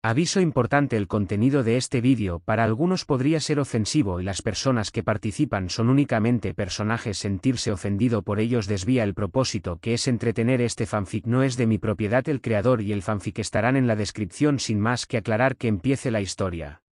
Aviso importante: el contenido de este vídeo para algunos podría ser ofensivo y las personas que participan son únicamente personajes. Sentirse ofendido por ellos desvía el propósito, que es entretener. Este fanfic no es de mi propiedad, el creador y el fanfic estarán en la descripción. Sin más que aclarar, que empiece la historia.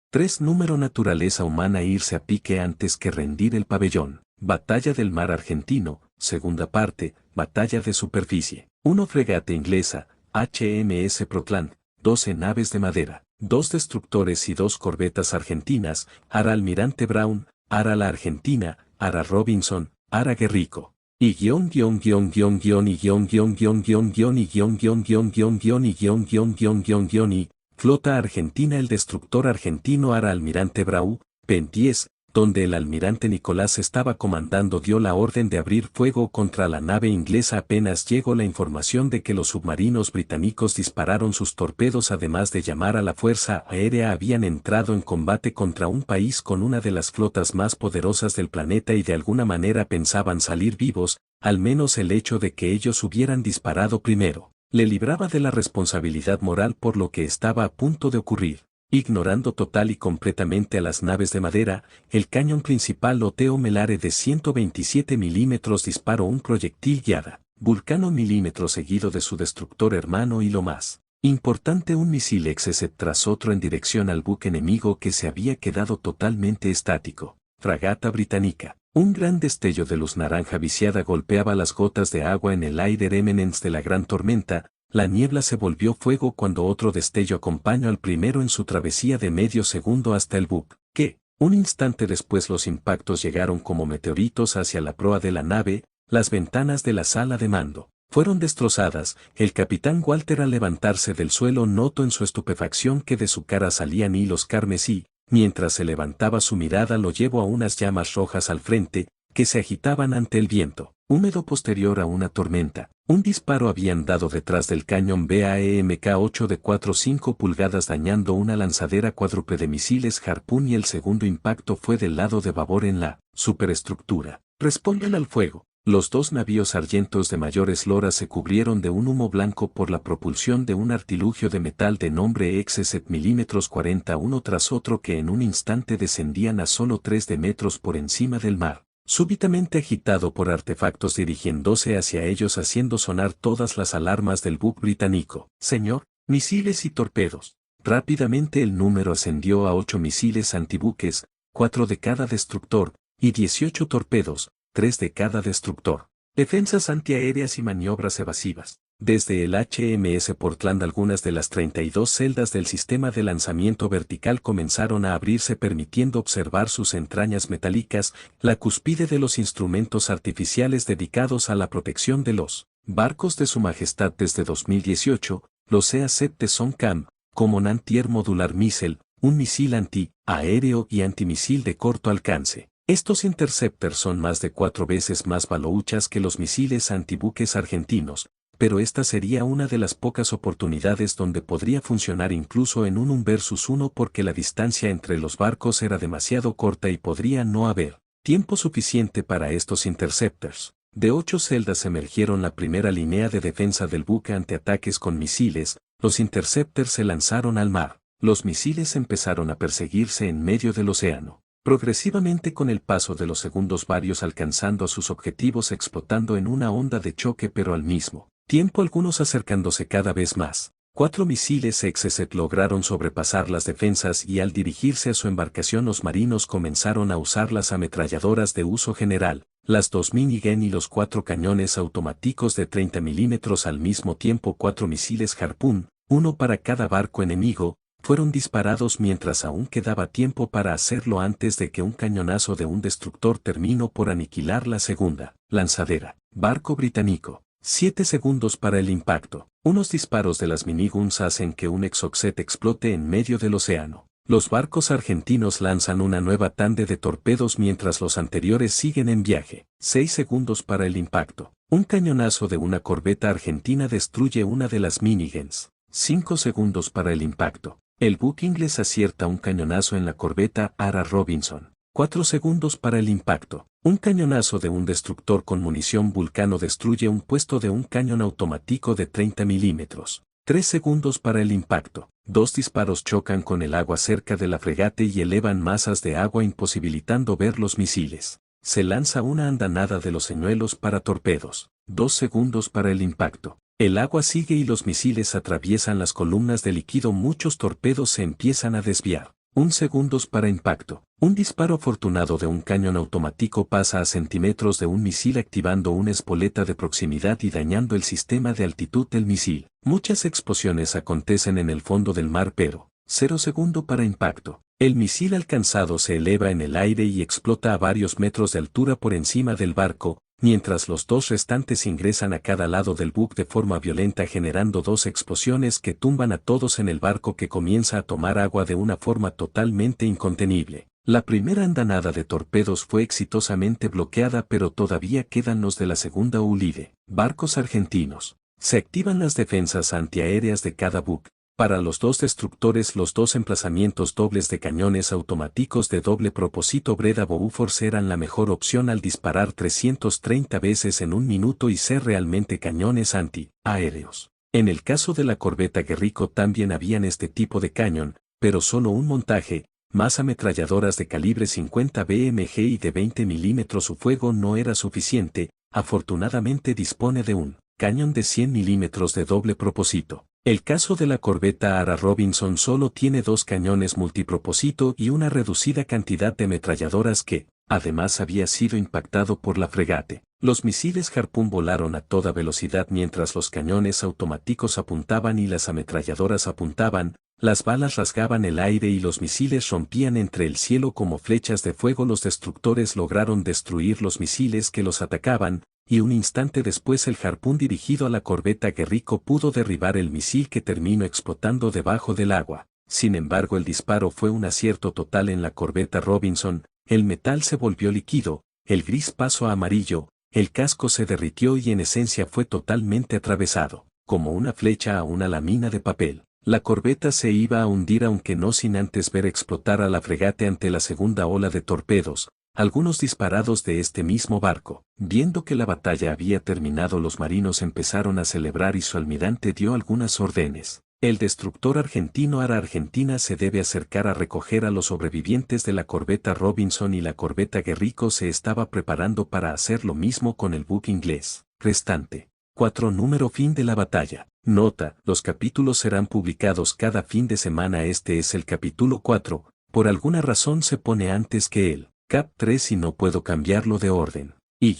3. Número naturaleza humana: irse a pique antes que rendir el pabellón. Batalla del mar argentino, segunda parte, batalla de superficie. 1. Fregata inglesa, HMS Procland, 12 naves de madera, 2 destructores y 2 corbetas argentinas, Ara Almirante Brown, Ara la Argentina, Ara Robinson, Ara Guerrico. Y guión guión guión guión guión y guión guión guión guión guión y guión guión guión guión guión y guión guión guión guión guión y flota argentina. El destructor argentino Ara Almirante Brown, PEN 10, donde el almirante Nicolás estaba comandando, dio la orden de abrir fuego contra la nave inglesa. Apenas llegó la información de que los submarinos británicos dispararon sus torpedos, además de llamar a la Fuerza Aérea, habían entrado en combate contra un país con una de las flotas más poderosas del planeta y de alguna manera pensaban salir vivos. Al menos el hecho de que ellos hubieran disparado primero le libraba de la responsabilidad moral por lo que estaba a punto de ocurrir. Ignorando total y completamente a las naves de madera, el cañón principal Oteo Melare de 127 milímetros disparó un proyectil guiada, Vulcano milímetro, seguido de su destructor hermano y lo más importante, un misil XZ tras otro en dirección al buque enemigo, que se había quedado totalmente estático. Fragata británica. Un gran destello de luz naranja viciada golpeaba las gotas de agua en el aire, remnants de la gran tormenta. La niebla se volvió fuego cuando otro destello acompañó al primero en su travesía de medio segundo hasta el buque, que, un instante después, los impactos llegaron como meteoritos hacia la proa de la nave. Las ventanas de la sala de mando fueron destrozadas. El capitán Walter, al levantarse del suelo, notó en su estupefacción que de su cara salían hilos carmesí. Mientras se levantaba su mirada lo llevó a unas llamas rojas al frente, que se agitaban ante el viento húmedo posterior a una tormenta. Un disparo habían dado detrás del cañón BAEMK 8 de 4,5 pulgadas, dañando una lanzadera cuádruple de misiles Harpoon, y el segundo impacto fue del lado de babor en la superestructura. Responden al fuego. Los dos navíos sargentos de mayor eslora se cubrieron de un humo blanco por la propulsión de un artilugio de metal de nombre XZ milímetros 40, uno tras otro, que en un instante descendían a solo 3 de metros por encima del mar, súbitamente agitado por artefactos dirigiéndose hacia ellos, haciendo sonar todas las alarmas del buque británico. Señor, misiles y torpedos. Rápidamente el número ascendió a 8 misiles antibuques, 4 de cada destructor, y 18 torpedos, 3 de cada destructor. Defensas antiaéreas y maniobras evasivas. Desde el HMS Portland, algunas de las 32 celdas del sistema de lanzamiento vertical comenzaron a abrirse, permitiendo observar sus entrañas metálicas, la cúspide de los instrumentos artificiales dedicados a la protección de los barcos de Su Majestad. Desde 2018, los EAZ son CAM, Common Anti-Air Modular Missile, un misil anti-aéreo y antimisil de corto alcance. Estos interceptors son más de 4 veces más balouchas que los misiles antibuques argentinos, pero esta sería una de las pocas oportunidades donde podría funcionar incluso en un 1 versus 1, porque la distancia entre los barcos era demasiado corta y podría no haber tiempo suficiente para estos interceptors. De 8 celdas emergieron la primera línea de defensa del buque ante ataques con misiles. Los interceptors se lanzaron al mar. Los misiles empezaron a perseguirse en medio del océano, progresivamente con el paso de los segundos, varios alcanzando a sus objetivos explotando en una onda de choque, pero al mismo tiempo algunos acercándose cada vez más. 4 misiles XZ lograron sobrepasar las defensas y al dirigirse a su embarcación los marinos comenzaron a usar las ametralladoras de uso general, las 2 minigun y los 4 cañones automáticos de 30 milímetros al mismo tiempo. 4 misiles Harpoon, uno para cada barco enemigo, fueron disparados mientras aún quedaba tiempo para hacerlo antes de que un cañonazo de un destructor terminó por aniquilar la segunda lanzadera. Barco británico. 7 segundos para el impacto. Unos disparos de las miniguns hacen que un Exocet explote en medio del océano. Los barcos argentinos lanzan una nueva tanda de torpedos mientras los anteriores siguen en viaje. 6 segundos para el impacto. Un cañonazo de una corbeta argentina destruye una de las miniguns. 5 segundos para el impacto. El buque inglés acierta un cañonazo en la corbeta Ara Robinson. 4 segundos para el impacto. Un cañonazo de un destructor con munición Vulcano destruye un puesto de un cañón automático de 30 milímetros. 3 segundos para el impacto. 2 disparos chocan con el agua cerca de la fregate y elevan masas de agua imposibilitando ver los misiles. Se lanza una andanada de los señuelos para torpedos. 2 segundos para el impacto. El agua sigue y los misiles atraviesan las columnas de líquido. Muchos torpedos se empiezan a desviar. 1 segundos para impacto. Un disparo afortunado de un cañón automático pasa a centímetros de un misil activando una espoleta de proximidad y dañando el sistema de altitud del misil. Muchas explosiones acontecen en el fondo del mar pero 0 segundo para impacto. El misil alcanzado se eleva en el aire y explota a varios metros de altura por encima del barco, mientras los 2 restantes ingresan a cada lado del buque de forma violenta generando 2 explosiones que tumban a todos en el barco que comienza a tomar agua de una forma totalmente incontenible. La primera andanada de torpedos fue exitosamente bloqueada pero todavía quedan los de la segunda ULIDE. Barcos argentinos. Se activan las defensas antiaéreas de cada buque. Para los 2 destructores los 2 emplazamientos dobles de cañones automáticos de doble propósito Breda Bofors eran la mejor opción al disparar 330 veces en un minuto y ser realmente cañones antiaéreos. En el caso de la corbeta Guerrico también habían este tipo de cañón, pero solo un montaje, más ametralladoras de calibre 50 BMG y de 20 milímetros. Su fuego no era suficiente, afortunadamente dispone de un cañón de 100 milímetros de doble propósito. El caso de la corbeta Ara Robinson solo tiene 2 cañones multipropósito y una reducida cantidad de ametralladoras que, además había sido impactado por la fregate. Los misiles Harpoon volaron a toda velocidad mientras los cañones automáticos apuntaban y las ametralladoras apuntaban, las balas rasgaban el aire y los misiles rompían entre el cielo como flechas de fuego. Los destructores lograron destruir los misiles que los atacaban, y un instante después el Harpoon dirigido a la corbeta Guerrico pudo derribar el misil que terminó explotando debajo del agua. Sin embargo el disparo fue un acierto total en la corbeta Robinson, el metal se volvió líquido, el gris pasó a amarillo, el casco se derritió y en esencia fue totalmente atravesado, como una flecha a una lámina de papel. La corbeta se iba a hundir aunque no sin antes ver explotar a la fregate ante la segunda ola de torpedos, algunos disparados de este mismo barco. Viendo que la batalla había terminado los marinos empezaron a celebrar y su almirante dio algunas órdenes. El destructor argentino Ara Argentina se debe acercar a recoger a los sobrevivientes de la corbeta Robinson y la corbeta Guerrico se estaba preparando para hacer lo mismo con el buque inglés restante. 4. Número fin de la batalla. Nota, los capítulos serán publicados cada fin de semana. Este es el capítulo 4, por alguna razón se pone antes que el Cap 3 y no puedo cambiarlo de orden. Y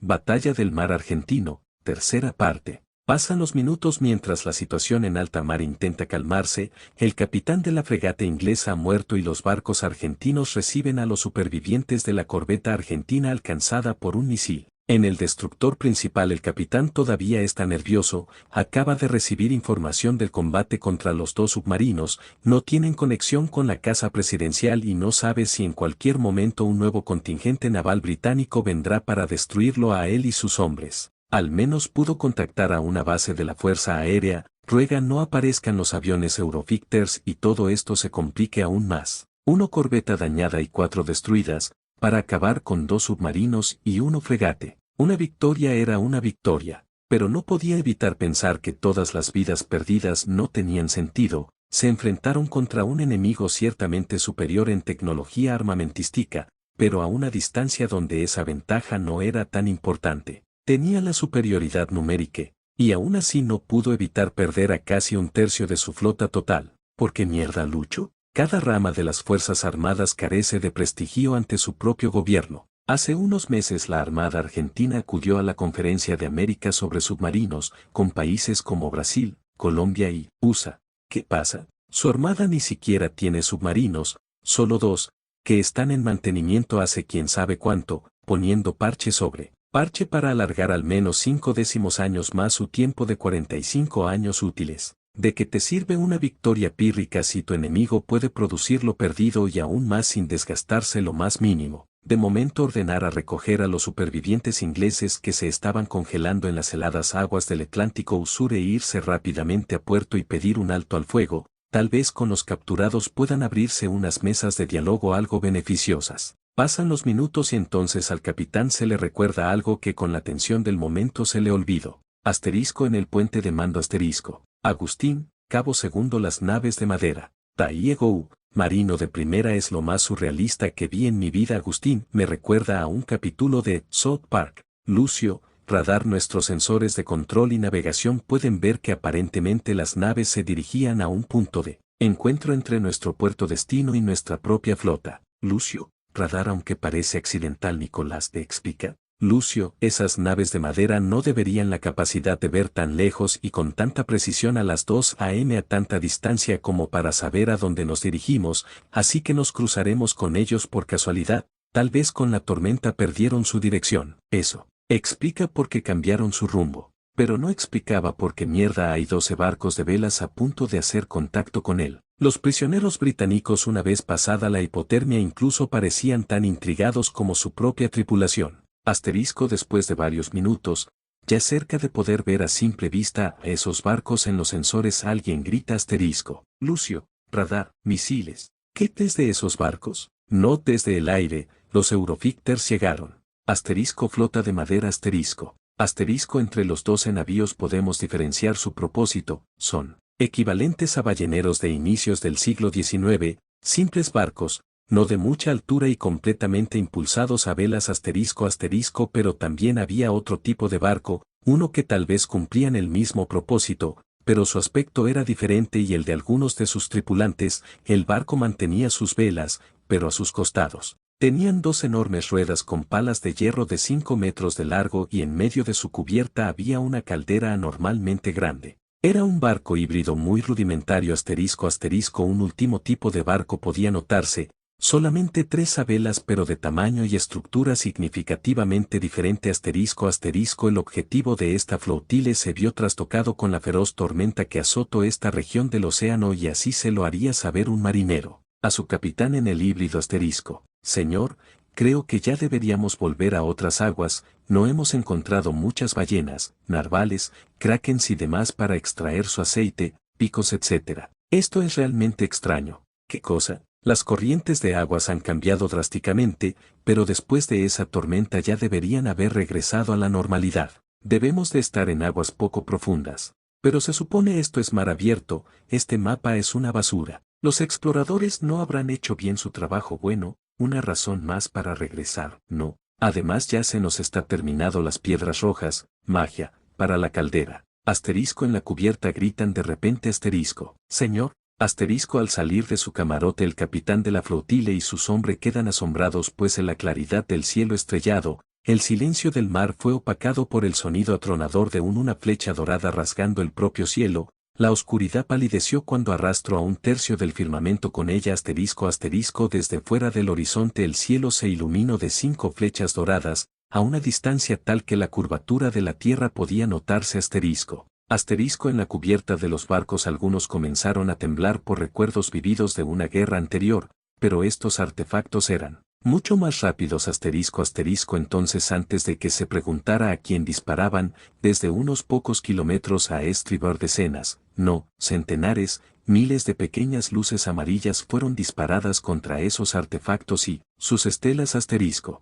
Batalla del Mar Argentino, tercera parte. Pasan los minutos mientras la situación en alta mar intenta calmarse, el capitán de la fregata inglesa ha muerto y los barcos argentinos reciben a los supervivientes de la corbeta argentina alcanzada por un misil. En el destructor principal el capitán todavía está nervioso, acaba de recibir información del combate contra los 2 submarinos, no tienen conexión con la casa presidencial y no sabe si en cualquier momento un nuevo contingente naval británico vendrá para destruirlo a él y sus hombres. Al menos pudo contactar a una base de la Fuerza Aérea, ruega no aparezcan los aviones Eurofighters y todo esto se complique aún más. 1 corbeta dañada y 4 destruidas, para acabar con 2 submarinos y 1 fregate. Una victoria era una victoria, pero no podía evitar pensar que todas las vidas perdidas no tenían sentido. Se enfrentaron contra un enemigo ciertamente superior en tecnología armamentística, pero a una distancia donde esa ventaja no era tan importante. Tenía la superioridad numérica, y aún así no pudo evitar perder a casi 1/3 de su flota total. ¿Por qué mierda lucho? Cada rama de las Fuerzas Armadas carece de prestigio ante su propio gobierno. Hace unos meses la Armada Argentina acudió a la Conferencia de América sobre submarinos, con países como Brasil, Colombia y USA. ¿Qué pasa? Su armada ni siquiera tiene submarinos, solo 2, que están en mantenimiento hace quién sabe cuánto, poniendo parche sobre parche para alargar al menos 50 años más su tiempo de 45 años útiles. ¿De qué te sirve una victoria pírrica si tu enemigo puede producir lo perdido y aún más sin desgastarse lo más mínimo? De momento ordenar a recoger a los supervivientes ingleses que se estaban congelando en las heladas aguas del Atlántico Sur e irse rápidamente a puerto y pedir un alto al fuego, tal vez con los capturados puedan abrirse unas mesas de diálogo algo beneficiosas. Pasan los minutos y entonces al capitán se le recuerda algo que con la tensión del momento se le olvidó. Asterisco en el puente de mando asterisco. Agustín, cabo segundo las naves de madera. Taiyegou, marino de primera es lo más surrealista que vi en mi vida. Agustín me recuerda a un capítulo de South Park. Lucio, radar. Nuestros sensores de control y navegación pueden ver que aparentemente las naves se dirigían a un punto de encuentro entre nuestro puerto destino y nuestra propia flota. Lucio, radar. Aunque parece accidental. Nicolás te explica. Lucio, esas naves de madera no deberían la capacidad de ver tan lejos y con tanta precisión a las 2 a.m. a tanta distancia como para saber a dónde nos dirigimos, así que nos cruzaremos con ellos por casualidad. Tal vez con la tormenta perdieron su dirección. Eso explica por qué cambiaron su rumbo. Pero no explicaba por qué mierda hay 12 barcos de velas a punto de hacer contacto con él. Los prisioneros británicos, una vez pasada la hipotermia, incluso parecían tan intrigados como su propia tripulación. Asterisco después de varios minutos, ya cerca de poder ver a simple vista a esos barcos en los sensores, alguien grita asterisco. Lucio, radar, misiles. ¿Qué desde esos barcos? No desde el aire, los Eurofighter llegaron. Asterisco flota de madera asterisco. Asterisco entre los 12 navíos podemos diferenciar su propósito, son equivalentes a balleneros de inicios del siglo XIX, simples barcos, no de mucha altura y completamente impulsados a velas asterisco asterisco, pero también había otro tipo de barco, uno que tal vez cumplían el mismo propósito, pero su aspecto era diferente y el de algunos de sus tripulantes. El barco mantenía sus velas, pero a sus costados tenían 2 enormes ruedas con palas de hierro de 5 metros de largo y en medio de su cubierta había una caldera anormalmente grande. Era un barco híbrido muy rudimentario asterisco asterisco. Un último tipo de barco podía notarse, solamente 3 a velas pero de tamaño y estructura significativamente diferente asterisco asterisco. El objetivo de esta flotilla se vio trastocado con la feroz tormenta que azotó esta región del océano y así se lo haría saber un marinero a su capitán en el híbrido asterisco. Señor, creo que ya deberíamos volver a otras aguas, no hemos encontrado muchas ballenas, narvales, krakens y demás para extraer su aceite, picos etc. Esto es realmente extraño. ¿Qué cosa? Las corrientes de aguas han cambiado drásticamente, pero después de esa tormenta ya deberían haber regresado a la normalidad. Debemos de estar en aguas poco profundas. Pero se supone esto es mar abierto, este mapa es una basura. Los exploradores no habrán hecho bien su trabajo. Bueno, una razón más para regresar, ¿no? Además ya se nos está terminado las piedras rojas, magia, para la caldera. Asterisco en la cubierta gritan de repente asterisco. Señor, asterisco al salir de su camarote el capitán de la flotilla y sus hombres quedan asombrados pues en la claridad del cielo estrellado, el silencio del mar fue opacado por el sonido atronador de una flecha dorada rasgando el propio cielo. La oscuridad palideció cuando arrastró a un tercio del firmamento con ella asterisco asterisco desde fuera del horizonte el cielo se iluminó de 5 flechas doradas, a una distancia tal que la curvatura de la tierra podía notarse asterisco. Asterisco en la cubierta de los barcos algunos comenzaron a temblar por recuerdos vividos de una guerra anterior, pero estos artefactos eran mucho más rápidos asterisco asterisco. Entonces antes de que se preguntara a quién disparaban, desde unos pocos kilómetros a estribor decenas, no, centenares, miles de pequeñas luces amarillas fueron disparadas contra esos artefactos y sus estelas asterisco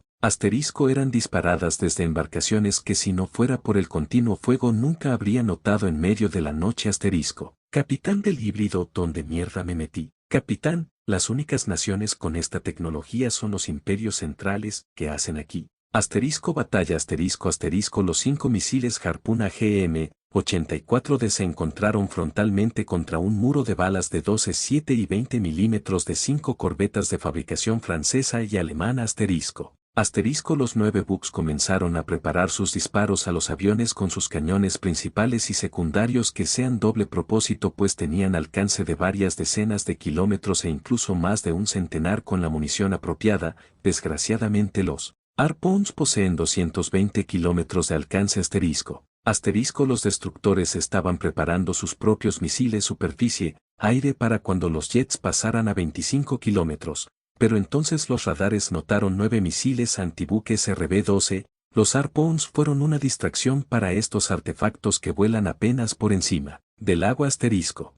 eran disparadas desde embarcaciones que si no fuera por el continuo fuego nunca habría notado en medio de la noche asterisco. Capitán del híbrido, ¿dónde mierda me metí? Capitán, las únicas naciones con esta tecnología son los imperios centrales. ¿Qué hacen aquí? Asterisco batalla asterisco asterisco. Los 5 misiles Harpoon AGM-84D se encontraron frontalmente contra un muro de balas de 12, 7 y 20 milímetros de 5 corbetas de fabricación francesa y alemana asterisco. Los 9 buques comenzaron a preparar sus disparos a los aviones con sus cañones principales y secundarios que sean doble propósito pues tenían alcance de varias decenas de kilómetros e incluso más de un centenar con la munición apropiada. Desgraciadamente los Harpoons poseen 220 kilómetros de alcance asterisco. Los destructores estaban preparando sus propios misiles superficie-aire para cuando los jets pasaran a 25 kilómetros. Pero entonces los radares notaron 9 misiles antibuques RB-12, los Harpoons fueron una distracción para estos artefactos que vuelan apenas por encima del agua asterisco.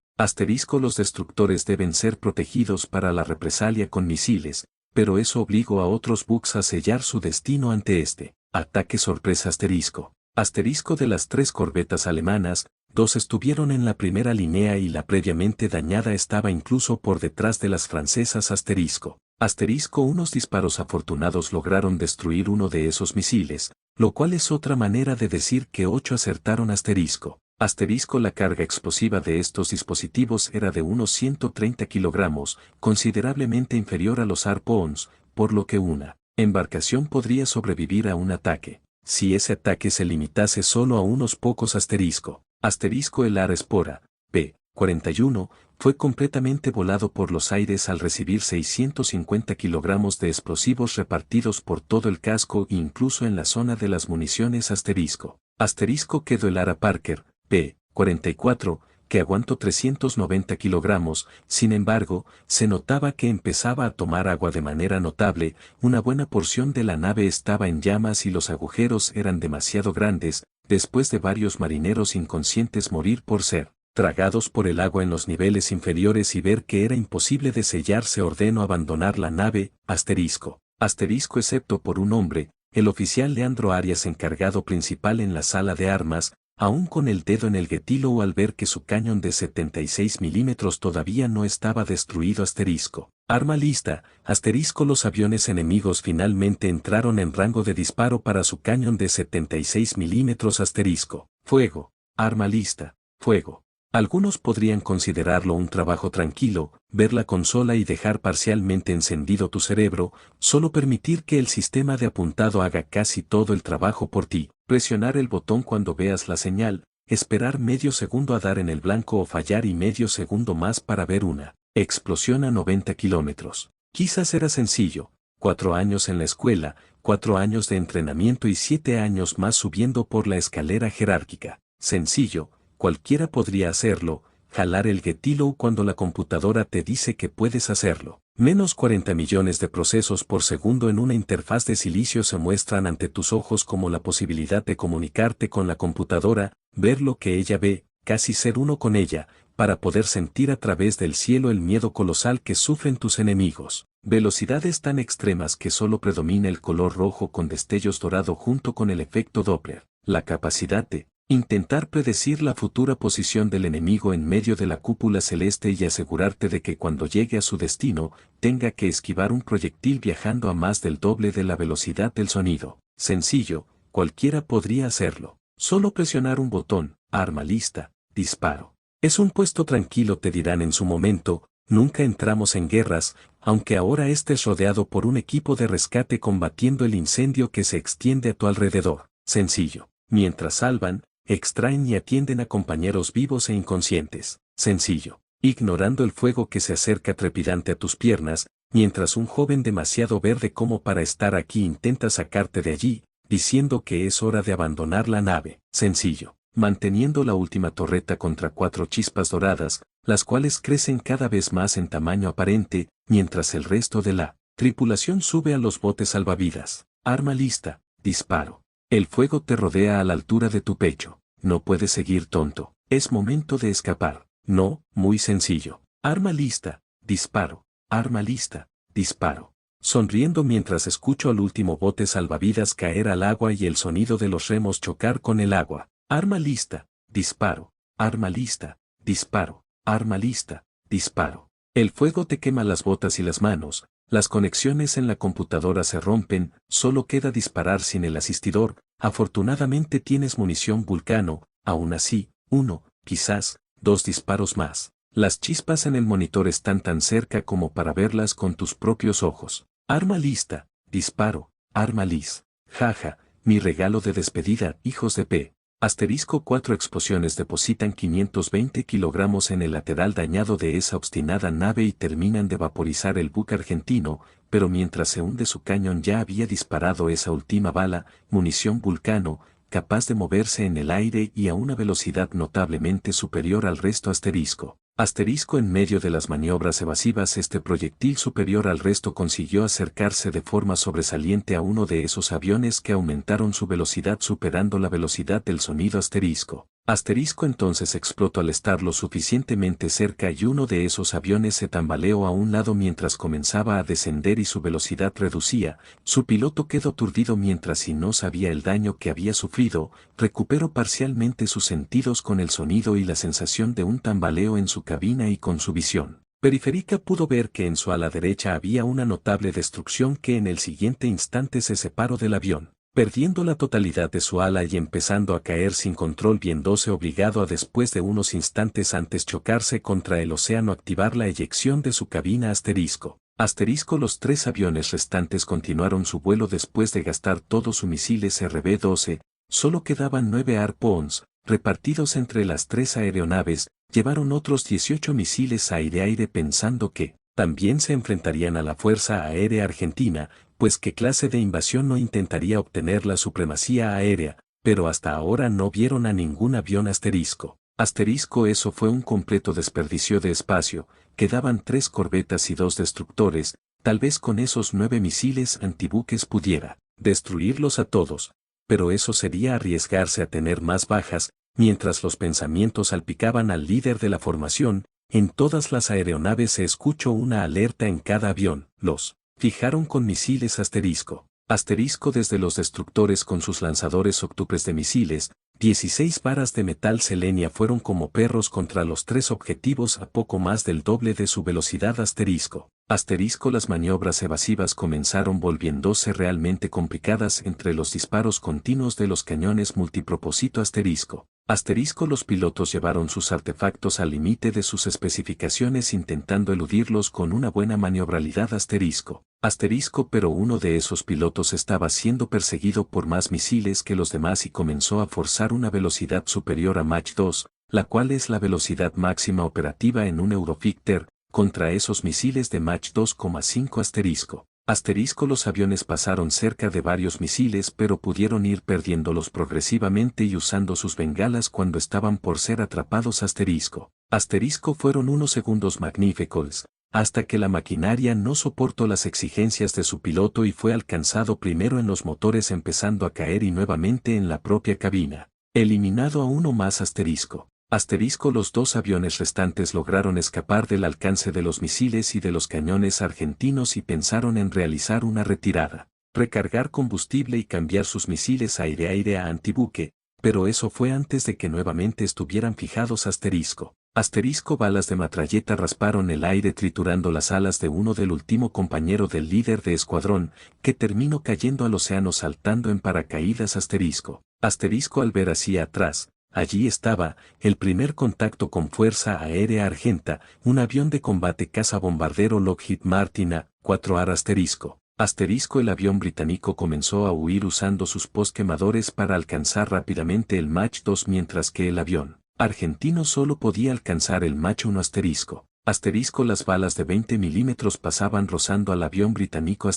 Los destructores deben ser protegidos para la represalia con misiles, pero eso obligó a otros buques a sellar su destino ante este ataque sorpresa asterisco. Asterisco de las 3 corbetas alemanas, 2 estuvieron en la primera línea y la previamente dañada estaba incluso por detrás de las francesas asterisco. Asterisco unos disparos afortunados lograron destruir uno de esos misiles, lo cual es otra manera de decir que 8 acertaron asterisco. Asterisco la carga explosiva de estos dispositivos era de unos 130 kilogramos, considerablemente inferior a los Harpoons, por lo que una embarcación podría sobrevivir a un ataque. Si ese ataque se limitase solo a unos pocos asterisco. Asterisco el Espora, P-41, fue completamente volado por los aires al recibir 650 kilogramos de explosivos repartidos por todo el casco e incluso en la zona de las municiones asterisco. Asterisco quedó el Ara Parker, P-44, que aguantó 390 kilogramos, sin embargo, se notaba que empezaba a tomar agua de manera notable, una buena porción de la nave estaba en llamas y los agujeros eran demasiado grandes, después de varios marineros inconscientes morir por ser tragados por el agua en los niveles inferiores y ver que era imposible de sellar se ordenó abandonar la nave, asterisco excepto por un hombre, el oficial Leandro Arias encargado principal en la sala de armas, aún con el dedo en el getilo al ver que su cañón de 76 milímetros todavía no estaba destruido asterisco. Arma lista, asterisco los aviones enemigos finalmente entraron en rango de disparo para su cañón de 76 milímetros asterisco. Fuego, arma lista, fuego. Algunos podrían considerarlo un trabajo tranquilo, ver la consola y dejar parcialmente encendido tu cerebro, solo permitir que el sistema de apuntado haga casi todo el trabajo por ti, presionar el botón cuando veas la señal, esperar medio segundo a dar en el blanco o fallar y medio segundo más para ver una explosión a 90 kilómetros. Quizás era sencillo, 4 años en la escuela, 4 años de entrenamiento y 7 años más subiendo por la escalera jerárquica. Sencillo. Cualquiera podría hacerlo, jalar el getilo cuando la computadora te dice que puedes hacerlo. Menos 40 millones de procesos por segundo en una interfaz de silicio se muestran ante tus ojos como la posibilidad de comunicarte con la computadora, ver lo que ella ve, casi ser uno con ella, para poder sentir a través del cielo el miedo colosal que sufren tus enemigos. Velocidades tan extremas que solo predomina el color rojo con destellos dorado junto con el efecto Doppler. La capacidad de intentar predecir la futura posición del enemigo en medio de la cúpula celeste y asegurarte de que cuando llegue a su destino, tenga que esquivar un proyectil viajando a más del doble de la velocidad del sonido. Sencillo, cualquiera podría hacerlo. Solo presionar un botón, arma lista, disparo. Es un puesto tranquilo, te dirán en su momento, nunca entramos en guerras, aunque ahora estés rodeado por un equipo de rescate combatiendo el incendio que se extiende a tu alrededor. Sencillo. Mientras salvan, extraen y atienden a compañeros vivos e inconscientes. Sencillo. Ignorando el fuego que se acerca trepidante a tus piernas, mientras un joven demasiado verde como para estar aquí intenta sacarte de allí, diciendo que es hora de abandonar la nave. Sencillo. Manteniendo la última torreta contra 4 chispas doradas, las cuales crecen cada vez más en tamaño aparente, mientras el resto de la tripulación sube a los botes salvavidas. Arma lista, disparo. El fuego te rodea a la altura de tu pecho. No puedes seguir tonto. Es momento de escapar. No, muy sencillo. Arma lista, disparo. Arma lista, disparo. Sonriendo mientras escucho al último bote salvavidas caer al agua y el sonido de los remos chocar con el agua. Arma lista, disparo. Arma lista, disparo. Arma lista, disparo. El fuego te quema las botas y las manos. Las conexiones en la computadora se rompen, solo queda disparar sin el asistidor. Afortunadamente tienes munición Vulcano, aún así, 1, quizás, 2 disparos más. Las chispas en el monitor están tan cerca como para verlas con tus propios ojos. Arma lista, disparo, arma lis. Jaja, mi regalo de despedida, hijos de P. Asterisco 4 explosiones depositan 520 kilogramos en el lateral dañado de esa obstinada nave y terminan de vaporizar el buque argentino, pero mientras se hunde su cañón ya había disparado esa última bala, munición Vulcano, capaz de moverse en el aire y a una velocidad notablemente superior al resto asterisco. Asterisco en medio de las maniobras evasivas este proyectil superior al resto consiguió acercarse de forma sobresaliente a uno de esos aviones que aumentaron su velocidad superando la velocidad del sonido asterisco. Asterisco entonces explotó al estar lo suficientemente cerca y uno de esos aviones se tambaleó a un lado mientras comenzaba a descender y su velocidad reducía. Su piloto quedó aturdido mientras y no sabía el daño que había sufrido, recuperó parcialmente sus sentidos con el sonido y la sensación de un tambaleo en su cabina y con su visión periférica pudo ver que en su ala derecha había una notable destrucción que en el siguiente instante se separó del avión, perdiendo la totalidad de su ala y empezando a caer sin control, viéndose obligado a después de unos instantes antes chocarse contra el océano activar la eyección de su cabina asterisco. Los 3 aviones restantes continuaron su vuelo después de gastar todos sus misiles RB-12, solo quedaban 9 Harpoons, repartidos entre las 3 aeronaves, llevaron otros 18 misiles aire-aire pensando que también se enfrentarían a la Fuerza Aérea Argentina, pues qué clase de invasión no intentaría obtener la supremacía aérea, pero hasta ahora no vieron a ningún avión asterisco. Eso fue un completo desperdicio de espacio, quedaban 3 corbetas y 2 destructores, tal vez con esos 9 misiles antibuques pudiera destruirlos a todos, pero eso sería arriesgarse a tener más bajas. Mientras los pensamientos salpicaban al líder de la formación, en todas las aeronaves se escuchó una alerta en cada avión. Los fijaron con misiles asterisco. Desde los destructores con sus lanzadores octuples de misiles, 16 varas de metal selenia fueron como perros contra los 3 objetivos a poco más del doble de su velocidad Las maniobras evasivas comenzaron volviéndose realmente complicadas entre los disparos continuos de los cañones multipropósito Los pilotos llevaron sus artefactos al límite de sus especificaciones intentando eludirlos con una buena maniobrabilidad pero uno de esos pilotos estaba siendo perseguido por más misiles que los demás y comenzó a forzar una velocidad superior a Mach 2, la cual es la velocidad máxima operativa en un Eurofighter, contra esos misiles de Mach 2,5 Los aviones pasaron cerca de varios misiles pero pudieron ir perdiéndolos progresivamente y usando sus bengalas cuando estaban por ser atrapados fueron unos segundos magníficos, hasta que la maquinaria no soportó las exigencias de su piloto y fue alcanzado primero en los motores empezando a caer y nuevamente en la propia cabina. Eliminado a uno más Los 2 aviones restantes lograron escapar del alcance de los misiles y de los cañones argentinos y pensaron en realizar una retirada, recargar combustible y cambiar sus misiles aire-aire a antibuque, pero eso fue antes de que nuevamente estuvieran fijados balas de metralleta rasparon el aire triturando las alas de uno del último compañero del líder de escuadrón, que terminó cayendo al océano saltando en paracaídas al ver hacia atrás. Allí estaba, el primer contacto con Fuerza Aérea Argenta, un avión de combate caza-bombardero Lockheed Martin A-4A. El avión británico comenzó a huir usando sus posquemadores para alcanzar rápidamente el Mach 2 mientras que el avión argentino solo podía alcanzar el Mach 1 Las balas de 20 milímetros pasaban rozando al avión británico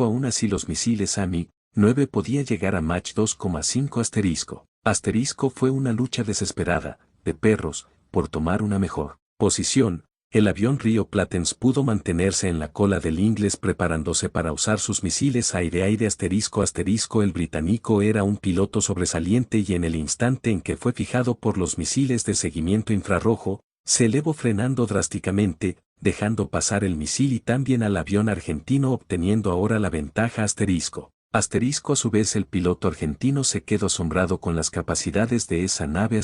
Aún así los misiles AMI-9 podía llegar a Mach 2,5 Fue una lucha desesperada, de perros, por tomar una mejor posición. El avión Rio Platense pudo mantenerse en la cola del inglés preparándose para usar sus misiles aire-aire El británico era un piloto sobresaliente y en el instante en que fue fijado por los misiles de seguimiento infrarrojo, se elevó frenando drásticamente, dejando pasar el misil y también al avión argentino obteniendo ahora la ventaja A su vez el piloto argentino se quedó asombrado con las capacidades de esa nave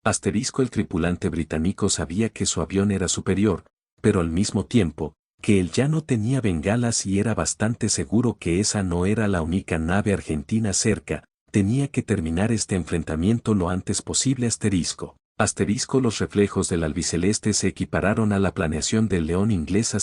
El tripulante británico sabía que su avión era superior, pero al mismo tiempo, que él ya no tenía bengalas y era bastante seguro que esa no era la única nave argentina cerca, tenía que terminar este enfrentamiento lo antes posible Los reflejos del albiceleste se equipararon a la planeación del león inglés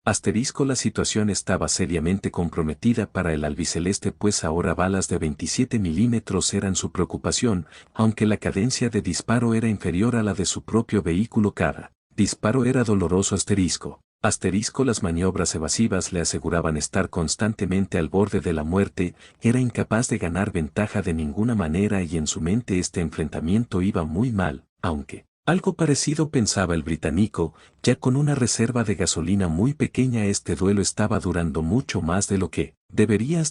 La situación estaba seriamente comprometida para el albiceleste pues ahora balas de 27 milímetros eran su preocupación, aunque la cadencia de disparo era inferior a la de su propio vehículo cada disparo era doloroso Las maniobras evasivas le aseguraban estar constantemente al borde de la muerte, era incapaz de ganar ventaja de ninguna manera y en su mente este enfrentamiento iba muy mal, aunque algo parecido pensaba el británico, ya con una reserva de gasolina muy pequeña este duelo estaba durando mucho más de lo que debería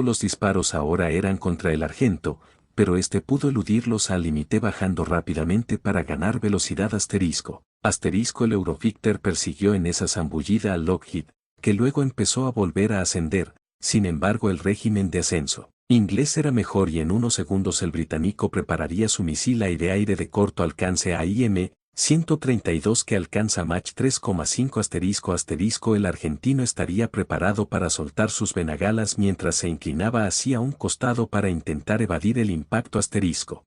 Los disparos ahora eran contra el argento, pero este pudo eludirlos al límite bajando rápidamente para ganar velocidad asterisco. Asterisco el Eurofighter persiguió en esa zambullida al Lockheed, que luego empezó a volver a ascender. Sin embargo, el régimen de ascenso inglés era mejor y en unos segundos el británico prepararía su misil aire-aire de corto alcance AIM-132 que alcanza Mach 3,5 asterisco el argentino estaría preparado para soltar sus bengalas mientras se inclinaba hacia un costado para intentar evadir el impacto asterisco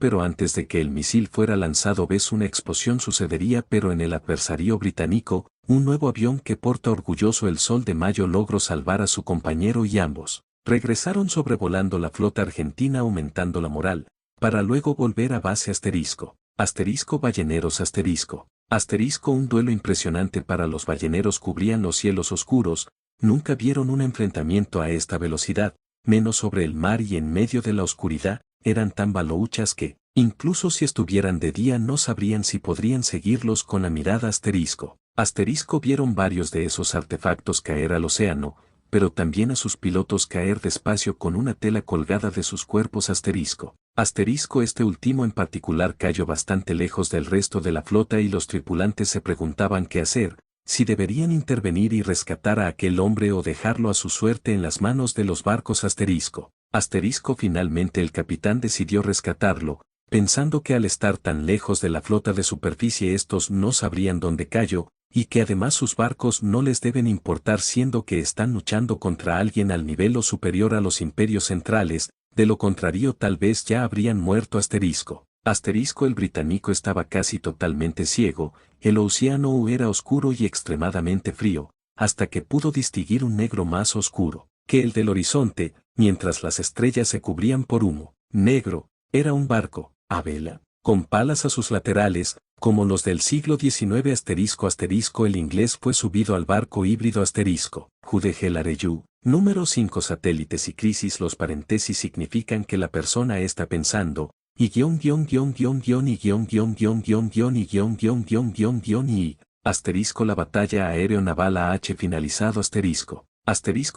pero antes de que el misil fuera lanzado una explosión sucedería pero en el adversario británico, un nuevo avión que porta orgulloso el Sol de Mayo logró salvar a su compañero y ambos regresaron sobrevolando la flota argentina aumentando la moral, para luego volver a base asterisco balleneros asterisco un duelo impresionante para los balleneros cubrían los cielos oscuros, nunca vieron un enfrentamiento a esta velocidad, menos sobre el mar y en medio de la oscuridad, eran tan balouchas que, incluso si estuvieran de día no sabrían si podrían seguirlos con la mirada asterisco vieron varios de esos artefactos caer al océano, pero también a sus pilotos caer despacio con una tela colgada de sus cuerpos asterisco este último en particular cayó bastante lejos del resto de la flota y los tripulantes se preguntaban qué hacer, si deberían intervenir y rescatar a aquel hombre o dejarlo a su suerte en las manos de los barcos asterisco finalmente el capitán decidió rescatarlo, pensando que al estar tan lejos de la flota de superficie estos no sabrían dónde cayó, y que además sus barcos no les deben importar siendo que están luchando contra alguien al nivel o superior a los imperios centrales, de lo contrario tal vez ya habrían muerto asterisco el británico estaba casi totalmente ciego, el océano era oscuro y extremadamente frío, hasta que pudo distinguir un negro más oscuro que el del horizonte, mientras las estrellas se cubrían por humo negro, era un barco, a vela, con palas a sus laterales, como los del siglo XIX el inglés fue subido al barco híbrido Judegel-Areyu, número 5 satélites y crisis los paréntesis significan que la persona está pensando, y la batalla aéreo-naval finalizado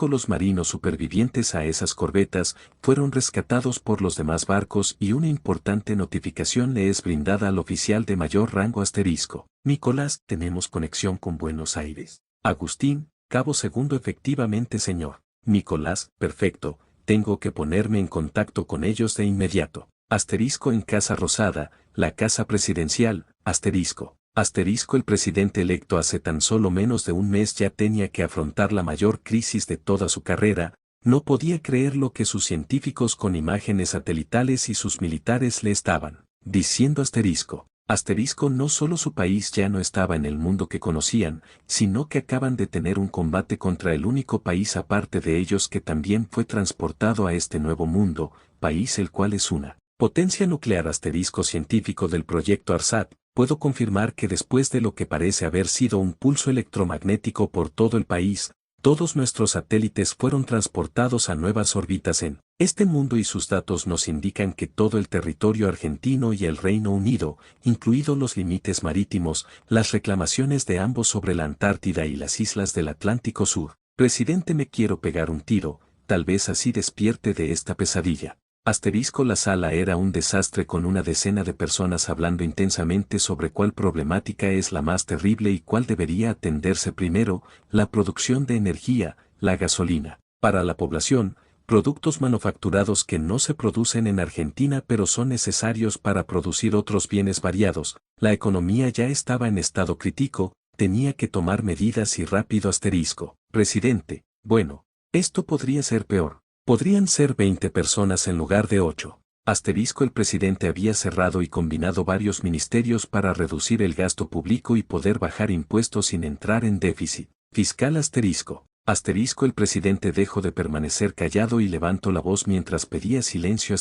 los marinos supervivientes a esas corbetas fueron rescatados por los demás barcos y una importante notificación le es brindada al oficial de mayor rango Nicolás, tenemos conexión con Buenos Aires. Agustín, cabo segundo efectivamente señor. Nicolás, perfecto, tengo que ponerme en contacto con ellos de inmediato. En Casa Rosada, la casa presidencial, el presidente electo hace tan solo menos de un mes ya tenía que afrontar la mayor crisis de toda su carrera, no podía creer lo que sus científicos con imágenes satelitales y sus militares le estaban diciendo no solo su país ya no estaba en el mundo que conocían, sino que acaban de tener un combate contra el único país aparte de ellos que también fue transportado a este nuevo mundo, país el cual es una potencia nuclear científico del proyecto ARSAT, puedo confirmar que después de lo que parece haber sido un pulso electromagnético por todo el país, todos nuestros satélites fueron transportados a nuevas órbitas en este mundo y sus datos nos indican que todo el territorio argentino y el Reino Unido, incluidos los límites marítimos, las reclamaciones de ambos sobre la Antártida y las islas del Atlántico Sur. Presidente, me quiero pegar un tiro, tal vez así despierte de esta pesadilla. La sala era un desastre con una decena de personas hablando intensamente sobre cuál problemática es la más terrible y cuál debería atenderse primero, la producción de energía, la gasolina, para la población, productos manufacturados que no se producen en Argentina pero son necesarios para producir otros bienes variados, la economía ya estaba en estado crítico, tenía que tomar medidas y rápido. Presidente, bueno, esto podría ser peor. Podrían ser 20 personas en lugar de 8. El presidente había cerrado y combinado varios ministerios para reducir el gasto público y poder bajar impuestos sin entrar en déficit fiscal. El presidente dejó de permanecer callado y levantó la voz mientras pedía silencio.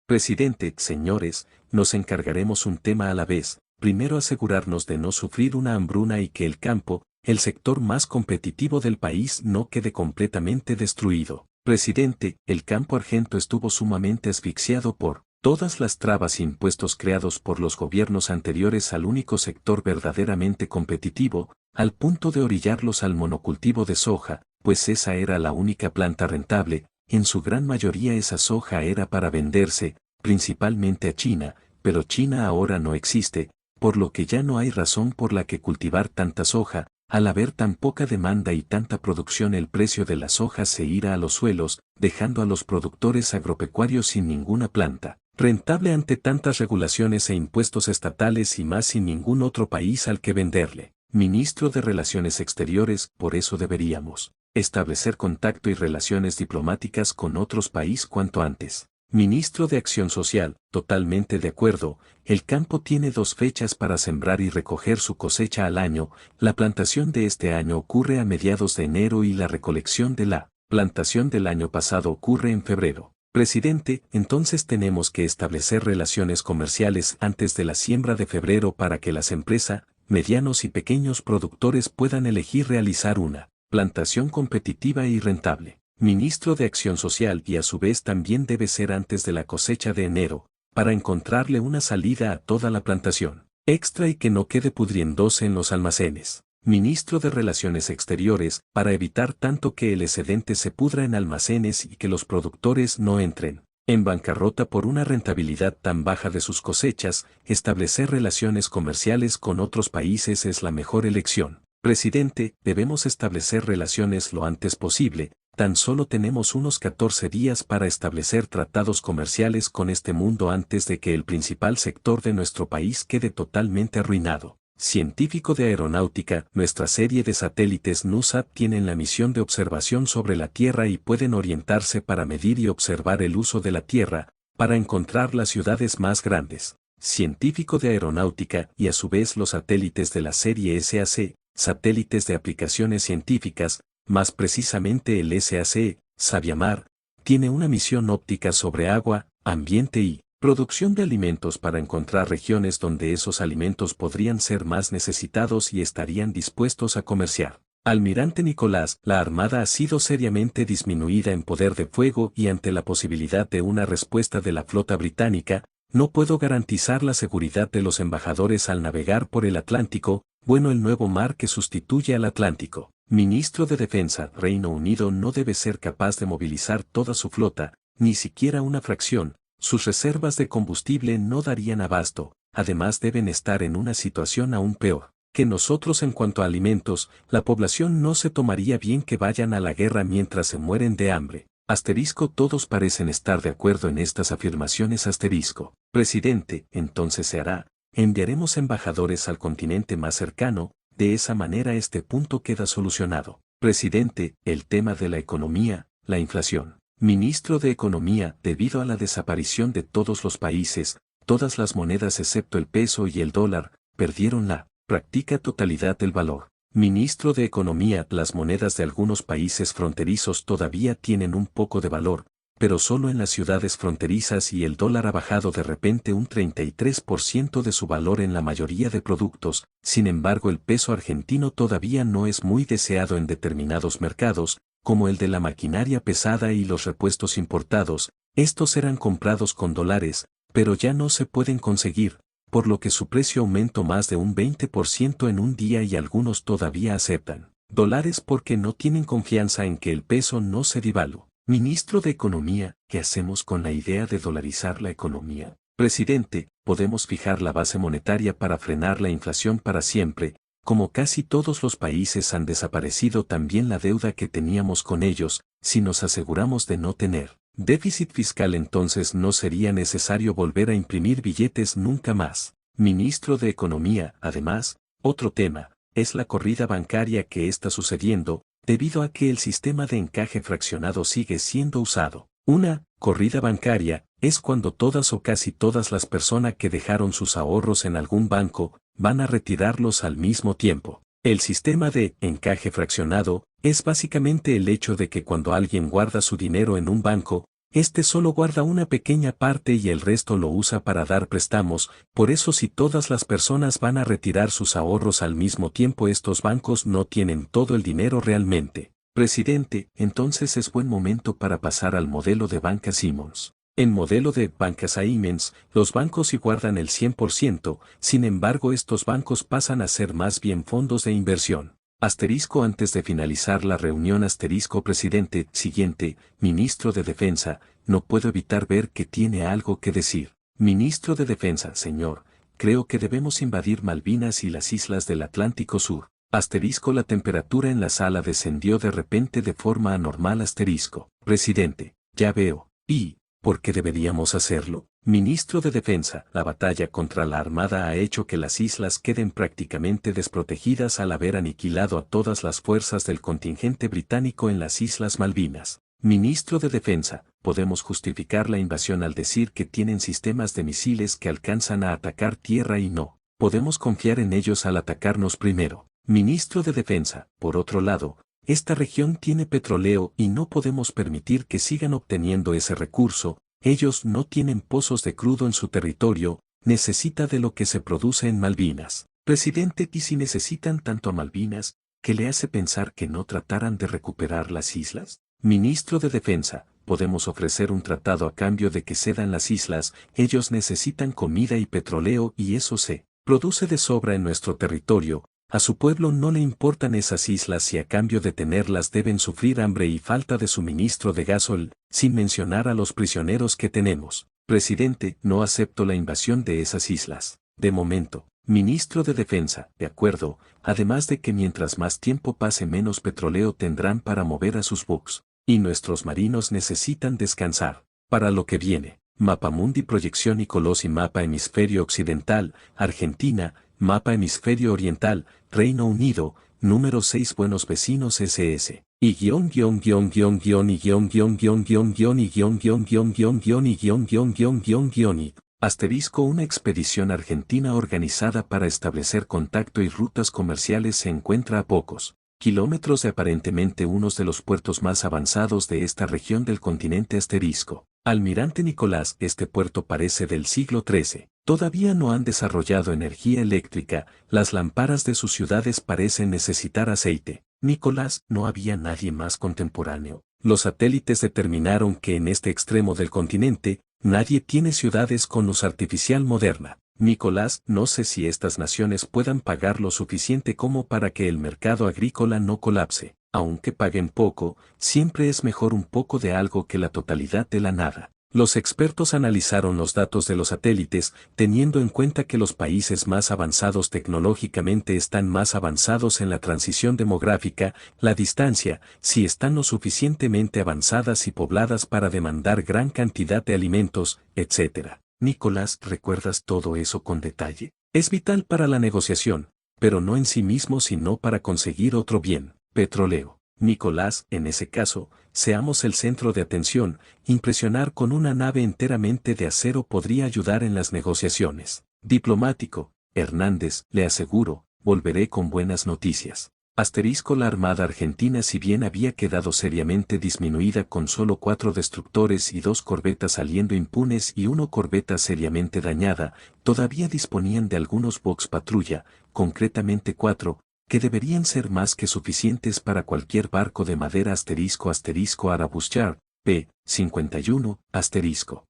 Presidente, señores, nos encargaremos un tema a la vez, primero asegurarnos de no sufrir una hambruna y que el campo, el sector más competitivo del país, no quede completamente destruido. Presidente, el campo argento estuvo sumamente asfixiado por todas las trabas e impuestos creados por los gobiernos anteriores al único sector verdaderamente competitivo, al punto de orillarlos al monocultivo de soja, pues esa era la única planta rentable, en su gran mayoría esa soja era para venderse, principalmente a China, pero China ahora no existe, por lo que ya no hay razón por la que cultivar tanta soja. Al haber tan poca demanda y tanta producción, el precio de la soja se irá a los suelos, dejando a los productores agropecuarios sin ninguna planta rentable ante tantas regulaciones e impuestos estatales y más sin ningún otro país al que venderle. Ministro de Relaciones Exteriores, por eso deberíamos establecer contacto y relaciones diplomáticas con otros países cuanto antes. Ministro de Acción Social, totalmente de acuerdo, el campo tiene 2 fechas para sembrar y recoger su cosecha al año, la plantación de este año ocurre a mediados de enero y la recolección de la plantación del año pasado ocurre en febrero. Presidente, entonces tenemos que establecer relaciones comerciales antes de la siembra de febrero para que las empresas, medianos y pequeños productores puedan elegir realizar una plantación competitiva y rentable. Ministro de Acción Social y a su vez también debe ser antes de la cosecha de enero, para encontrarle una salida a toda la plantación extra y que no quede pudriéndose en los almacenes. Ministro de Relaciones Exteriores, para evitar tanto que el excedente se pudra en almacenes y que los productores no entren en bancarrota por una rentabilidad tan baja de sus cosechas, establecer relaciones comerciales con otros países es la mejor elección. Presidente, debemos establecer relaciones lo antes posible, tan solo tenemos unos 14 días para establecer tratados comerciales con este mundo antes de que el principal sector de nuestro país quede totalmente arruinado. Científico de aeronáutica, nuestra serie de satélites NuSat tienen la misión de observación sobre la Tierra y pueden orientarse para medir y observar el uso de la Tierra, para encontrar las ciudades más grandes. Científico de aeronáutica y a su vez los satélites de la serie SAC, satélites de aplicaciones científicas, más precisamente el SAC, Sabiamar, tiene una misión óptica sobre agua, ambiente y producción de alimentos para encontrar regiones donde esos alimentos podrían ser más necesitados y estarían dispuestos a comerciar. Almirante Nicolás, la Armada ha sido seriamente disminuida en poder de fuego y ante la posibilidad de una respuesta de la flota británica, no puedo garantizar la seguridad de los embajadores al navegar por el Atlántico, bueno el nuevo mar que sustituye al Atlántico. Ministro de Defensa, Reino Unido no debe ser capaz de movilizar toda su flota, ni siquiera una fracción. Sus reservas de combustible no darían abasto, además deben estar en una situación aún peor que nosotros en cuanto a alimentos, la población no se tomaría bien que vayan a la guerra mientras se mueren de hambre. Asterisco, todos parecen estar de acuerdo en estas afirmaciones. Asterisco. Presidente, entonces se hará, enviaremos embajadores al continente más cercano, de esa manera este punto queda solucionado. Presidente, el tema de la economía, la inflación. Ministro de Economía, debido a la desaparición de todos los países, todas las monedas excepto el peso y el dólar, perdieron la práctica totalidad del valor. Ministro de Economía, las monedas de algunos países fronterizos todavía tienen un poco de valor, pero solo en las ciudades fronterizas y el dólar ha bajado de repente un 33% de su valor en la mayoría de productos, sin embargo el peso argentino todavía no es muy deseado en determinados mercados, como el de la maquinaria pesada y los repuestos importados, estos eran comprados con dólares, pero ya no se pueden conseguir, por lo que su precio aumentó más de un 20% en un día y algunos todavía aceptan dólares porque no tienen confianza en que el peso no se devalúe. Ministro de Economía, ¿qué hacemos con la idea de dolarizar la economía? Presidente, podemos fijar la base monetaria para frenar la inflación para siempre. Como casi todos los países han desaparecido también la deuda que teníamos con ellos, si nos aseguramos de no tener déficit fiscal entonces no sería necesario volver a imprimir billetes nunca más. Ministro de Economía, además, otro tema, es la corrida bancaria que está sucediendo, debido a que el sistema de encaje fraccionado sigue siendo usado. Una corrida bancaria es cuando todas o casi todas las personas que dejaron sus ahorros en algún banco, van a retirarlos al mismo tiempo. El sistema de encaje fraccionado es básicamente el hecho de que cuando alguien guarda su dinero en un banco, este solo guarda una pequeña parte y el resto lo usa para dar préstamos, por eso si todas las personas van a retirar sus ahorros al mismo tiempo estos bancos no tienen todo el dinero realmente. Presidente, entonces es buen momento para pasar al modelo de Banca Simmons. En modelo de Banca Simmons, los bancos sí guardan el 100%, sin embargo estos bancos pasan a ser más bien fondos de inversión. Asterisco antes de finalizar la reunión asterisco presidente siguiente, ministro de Defensa, no puedo evitar ver que tiene algo que decir. Ministro de Defensa, señor, creo que debemos invadir Malvinas y las islas del Atlántico Sur. Asterisco la temperatura en la sala descendió de repente de forma anormal asterisco. Presidente, ya veo. ¿Y por qué deberíamos hacerlo? Ministro de Defensa, la batalla contra la Armada ha hecho que las islas queden prácticamente desprotegidas al haber aniquilado a todas las fuerzas del contingente británico en las Islas Malvinas. Ministro de Defensa, podemos justificar la invasión al decir que tienen sistemas de misiles que alcanzan a atacar tierra y no podemos confiar en ellos al atacarnos primero. Ministro de Defensa, por otro lado, esta región tiene petróleo y no podemos permitir que sigan obteniendo ese recurso. Ellos no tienen pozos de crudo en su territorio, necesita de lo que se produce en Malvinas. Presidente, ¿y si necesitan tanto a Malvinas, qué le hace pensar que no trataran de recuperar las islas? Ministro de Defensa, podemos ofrecer un tratado a cambio de que cedan las islas, ellos necesitan comida y petróleo y eso se produce de sobra en nuestro territorio. A su pueblo no le importan esas islas y a cambio de tenerlas deben sufrir hambre y falta de suministro de gasol, sin mencionar a los prisioneros que tenemos. Presidente, no acepto la invasión de esas islas. De momento, Ministro de Defensa, de acuerdo, además de que mientras más tiempo pase menos petróleo tendrán para mover a sus buques, y nuestros marinos necesitan descansar. Para lo que viene, Mapamundi Proyección y Colosi Mapa Hemisferio Occidental, Argentina, Mapa Hemisferio Oriental, Reino Unido, número 6 Buenos Vecinos SS, y guión guión guión guión guión y guión guión guión guión guión y guión guión guión guión guión y guión guión guión guión guión y asterisco una expedición argentina organizada para establecer contacto y rutas comerciales se encuentra a pocos kilómetros de aparentemente uno de los puertos más avanzados de esta región del continente asterisco. Almirante Nicolás, este puerto parece del siglo XIII. Todavía no han desarrollado energía eléctrica, las lámparas de sus ciudades parecen necesitar aceite. Nicolás, no había nadie más contemporáneo. Los satélites determinaron que en este extremo del continente, nadie tiene ciudades con luz artificial moderna. Nicolás, no sé si estas naciones puedan pagar lo suficiente como para que el mercado agrícola no colapse. Aunque paguen poco, siempre es mejor un poco de algo que la totalidad de la nada. Los expertos analizaron los datos de los satélites, teniendo en cuenta que los países más avanzados tecnológicamente están más avanzados en la transición demográfica, la distancia, si están lo suficientemente avanzadas y pobladas para demandar gran cantidad de alimentos, etc. Nicolás, ¿recuerdas todo eso con detalle? Es vital para la negociación, pero no en sí mismo sino para conseguir otro bien, petróleo. Nicolás, en ese caso, seamos el centro de atención, impresionar con una nave enteramente de acero podría ayudar en las negociaciones. Diplomático, Hernández, le aseguro, volveré con buenas noticias. Asterisco la Armada Argentina si bien había quedado seriamente disminuida con solo 4 destructores y 2 corbetas saliendo impunes y 1 corbeta seriamente dañada, todavía disponían de algunos box patrulla, concretamente 4, que deberían ser más que suficientes para cualquier barco de madera asterisco Arabuschar, p. 51, asterisco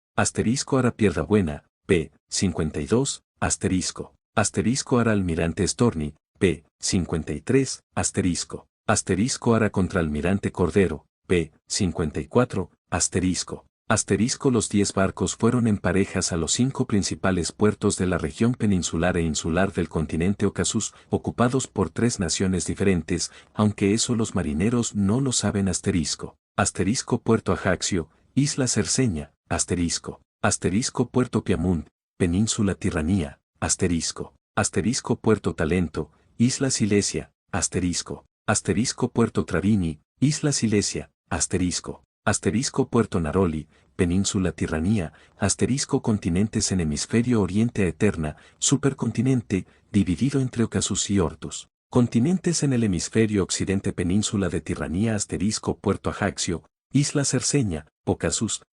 Ara Pierda Buena, p. 52, asterisco Ara Almirante Storni, p. 53, asterisco Ara Contraalmirante Cordero, p. 54, asterisco los 10 barcos fueron en parejas a los 5 principales puertos de la región peninsular e insular del continente Ocasus, ocupados por 3 naciones diferentes, aunque eso los marineros no lo saben asterisco Puerto Ajaccio, Isla Cerceña, asterisco Puerto Piamunt, Península Tirranía, asterisco Puerto Talento, Isla Silesia, asterisco Puerto Travini, Isla Silesia, asterisco Puerto Naroli, Península Tirranía, continentes en hemisferio oriente eterna, supercontinente, dividido entre Ocasus y Ortus. Continentes en el hemisferio occidente Península de Tirranía Puerto Ajaccio, Isla Cerceña, Ocasus,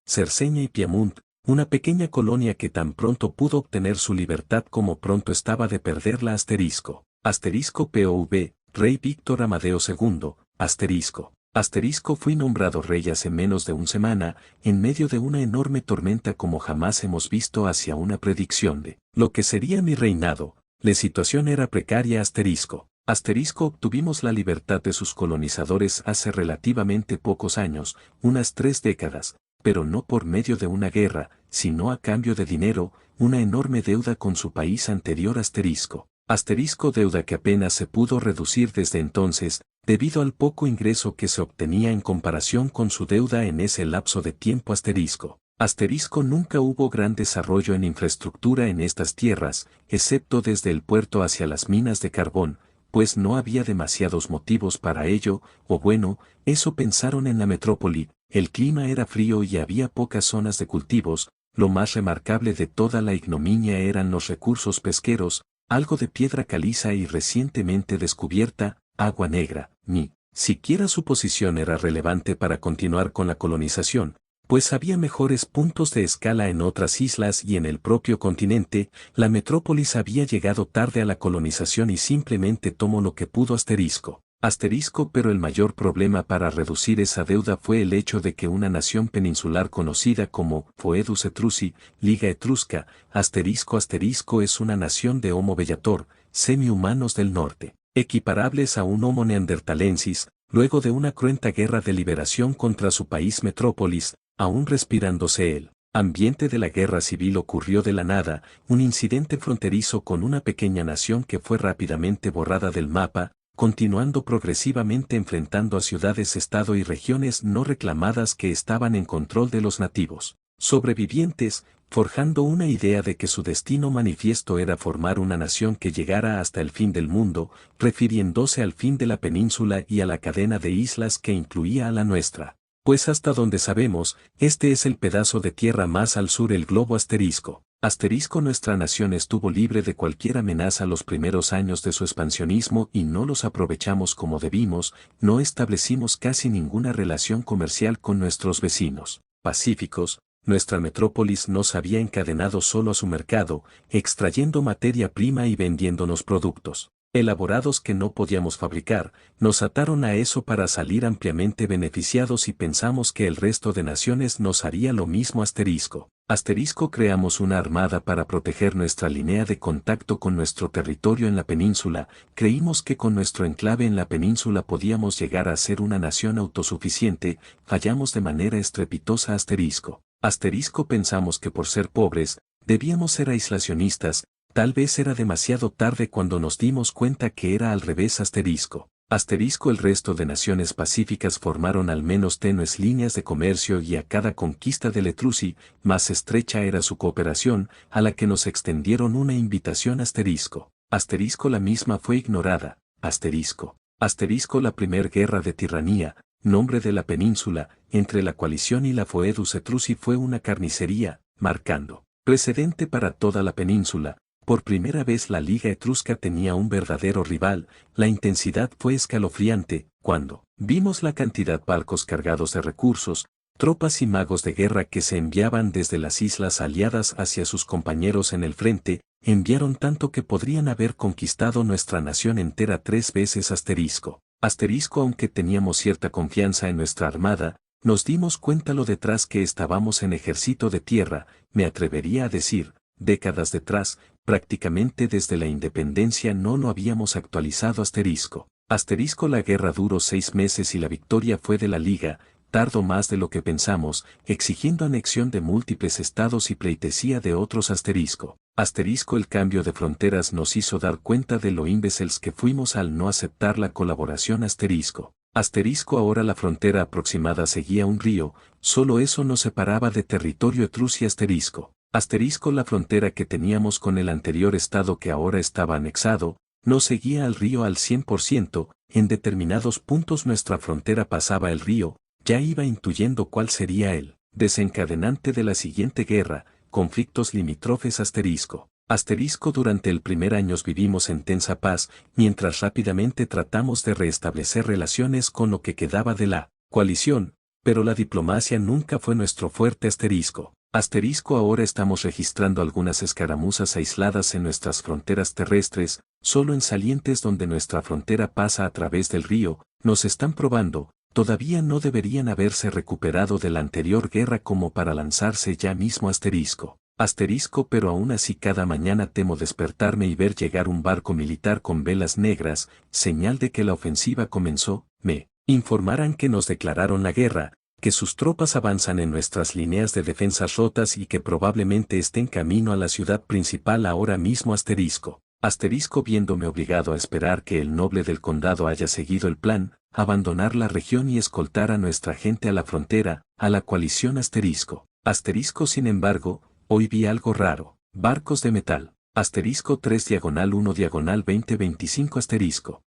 Cerceña y Piamunt, una pequeña colonia que tan pronto pudo obtener su libertad como pronto estaba de perderla POV, Rey Víctor Amadeo II, fui nombrado rey hace menos de una semana, en medio de una enorme tormenta como jamás hemos visto hacia una predicción de lo que sería mi reinado. La situación era precaria Asterisco obtuvimos la libertad de sus colonizadores hace relativamente pocos años, unas 3 décadas, pero no por medio de una guerra, sino a cambio de dinero, una enorme deuda con su país anterior asterisco. Asterisco deuda que apenas se pudo reducir desde entonces, debido al poco ingreso que se obtenía en comparación con su deuda en ese lapso de tiempo asterisco. Asterisco nunca hubo gran desarrollo en infraestructura en estas tierras, excepto desde el puerto hacia las minas de carbón, pues no había demasiados motivos para ello, o bueno, eso pensaron en la metrópoli, el clima era frío y había pocas zonas de cultivos, lo más remarcable de toda la ignominia eran los recursos pesqueros, algo de piedra caliza y recientemente descubierta, agua negra, ni siquiera su posición era relevante para continuar con la colonización, pues había mejores puntos de escala en otras islas y en el propio continente, la metrópolis había llegado tarde a la colonización y simplemente tomó lo que pudo asterisco. Pero el mayor problema para reducir esa deuda fue el hecho de que una nación peninsular conocida como Foedus Etrusi, Liga Etrusca, asterisco es una nación de Homo bellator, semi-humanos del norte, equiparables a un Homo neanderthalensis, luego de una cruenta guerra de liberación contra su país metrópolis, aún respirándose el ambiente de la guerra civil ocurrió de la nada, un incidente fronterizo con una pequeña nación que fue rápidamente borrada del mapa, continuando progresivamente enfrentando a ciudades-estado y regiones no reclamadas que estaban en control de los nativos sobrevivientes, forjando una idea de que su destino manifiesto era formar una nación que llegara hasta el fin del mundo, refiriéndose al fin de la península y a la cadena de islas que incluía a la nuestra. Pues hasta donde sabemos, este es el pedazo de tierra más al sur el globo asterisco. Nuestra nación estuvo libre de cualquier amenaza los primeros años de su expansionismo y no los aprovechamos como debimos, no establecimos casi ninguna relación comercial con nuestros vecinos pacíficos, nuestra metrópolis nos había encadenado solo a su mercado, extrayendo materia prima y vendiéndonos productos elaborados que no podíamos fabricar, nos ataron a eso para salir ampliamente beneficiados y pensamos que el resto de naciones nos haría lo mismo creamos una armada para proteger nuestra línea de contacto con nuestro territorio en la península, creímos que con nuestro enclave en la península podíamos llegar a ser una nación autosuficiente, fallamos de manera estrepitosa pensamos que por ser pobres, debíamos ser aislacionistas. Tal vez era demasiado tarde cuando nos dimos cuenta que era al revés el resto de naciones pacíficas formaron al menos tenues líneas de comercio y a cada conquista del Etrusi, más estrecha era su cooperación, a la que nos extendieron una invitación la misma fue ignorada, la primer guerra de tiranía, nombre de la península, entre la coalición y la Foedus Etrusi fue una carnicería, marcando precedente para toda la península. Por primera vez la Liga Etrusca tenía un verdadero rival, la intensidad fue escalofriante, cuando vimos la cantidad de barcos cargados de recursos, tropas y magos de guerra que se enviaban desde las islas aliadas hacia sus compañeros en el frente, enviaron tanto que podrían haber conquistado nuestra nación entera 3 veces aunque teníamos cierta confianza en nuestra armada, nos dimos cuenta lo detrás que estábamos en ejército de tierra, me atrevería a decir, décadas detrás, prácticamente desde la independencia no lo habíamos actualizado la guerra duró 6 meses y la victoria fue de la Liga, tardó más de lo que pensamos, exigiendo anexión de múltiples estados y pleitesía de otros el cambio de fronteras nos hizo dar cuenta de lo imbéciles que fuimos al no aceptar la colaboración ahora la frontera aproximada seguía un río, solo eso nos separaba de territorio etrusi la frontera que teníamos con el anterior estado que ahora estaba anexado, no seguía al río al 100%, en determinados puntos nuestra frontera pasaba el río, ya iba intuyendo cuál sería el desencadenante de la siguiente guerra, conflictos limítrofes durante el primer año vivimos en tensa paz, mientras rápidamente tratamos de restablecer relaciones con lo que quedaba de la coalición, pero la diplomacia nunca fue nuestro fuerte ahora estamos registrando algunas escaramuzas aisladas en nuestras fronteras terrestres, solo en salientes donde nuestra frontera pasa a través del río, nos están probando, todavía no deberían haberse recuperado de la anterior guerra como para lanzarse ya mismo Asterisco, pero aún así cada mañana temo despertarme y ver llegar un barco militar con velas negras, señal de que la ofensiva comenzó. Me informarán que nos declararon la guerra, que sus tropas avanzan en nuestras líneas de defensas rotas y que probablemente estén camino a la ciudad principal ahora mismo. Asterisco, viéndome obligado a esperar que el noble del condado haya seguido el plan, abandonar la región y escoltar a nuestra gente a la frontera, a la coalición. Asterisco, sin embargo, hoy vi algo raro. Barcos de metal. Asterisco 3 diagonal 1 diagonal 2025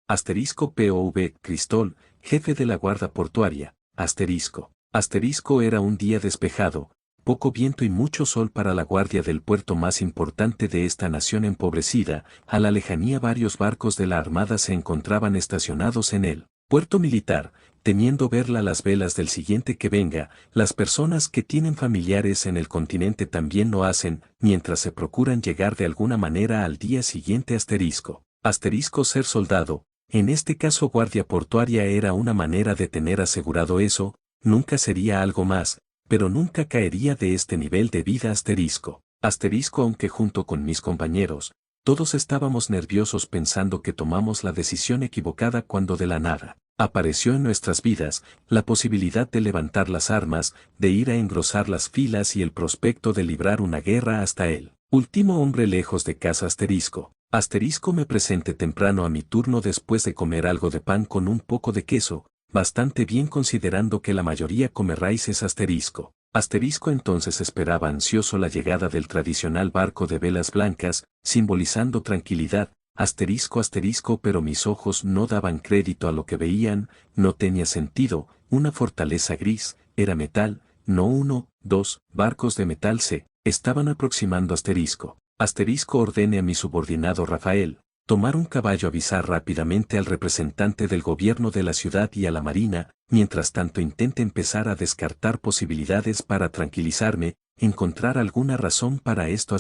asterisco POV, Cristol, jefe de la guardia portuaria. Asterisco era un día despejado, poco viento y mucho sol para la guardia del puerto más importante de esta nación empobrecida. A la lejanía varios barcos de la armada se encontraban estacionados en el puerto militar, temiendo verla las velas del siguiente que venga. Las personas que tienen familiares en el continente también lo hacen, mientras se procuran llegar de alguna manera al día siguiente. Asterisco ser soldado, en este caso guardia portuaria, era una manera de tener asegurado eso. Nunca sería algo más, pero nunca caería de este nivel de vida. Asterisco, aunque junto con mis compañeros, todos estábamos nerviosos pensando que tomamos la decisión equivocada cuando de la nada apareció en nuestras vidas la posibilidad de levantar las armas, de ir a engrosar las filas y el prospecto de librar una guerra hasta el último hombre lejos de casa. Asterisco me presenté temprano a mi turno después de comer algo de pan con un poco de queso, bastante bien considerando que la mayoría come raíces. Asterisco entonces esperaba ansioso la llegada del tradicional barco de velas blancas, simbolizando tranquilidad. Asterisco, pero mis ojos no daban crédito a lo que veían. No tenía sentido. Una fortaleza gris, era metal, no uno, dos barcos de metal se estaban aproximando. Ordene a mi subordinado Rafael tomar un caballo, avisar rápidamente al representante del gobierno de la ciudad y a la marina. Mientras tanto intente empezar a descartar posibilidades para tranquilizarme, encontrar alguna razón para esto.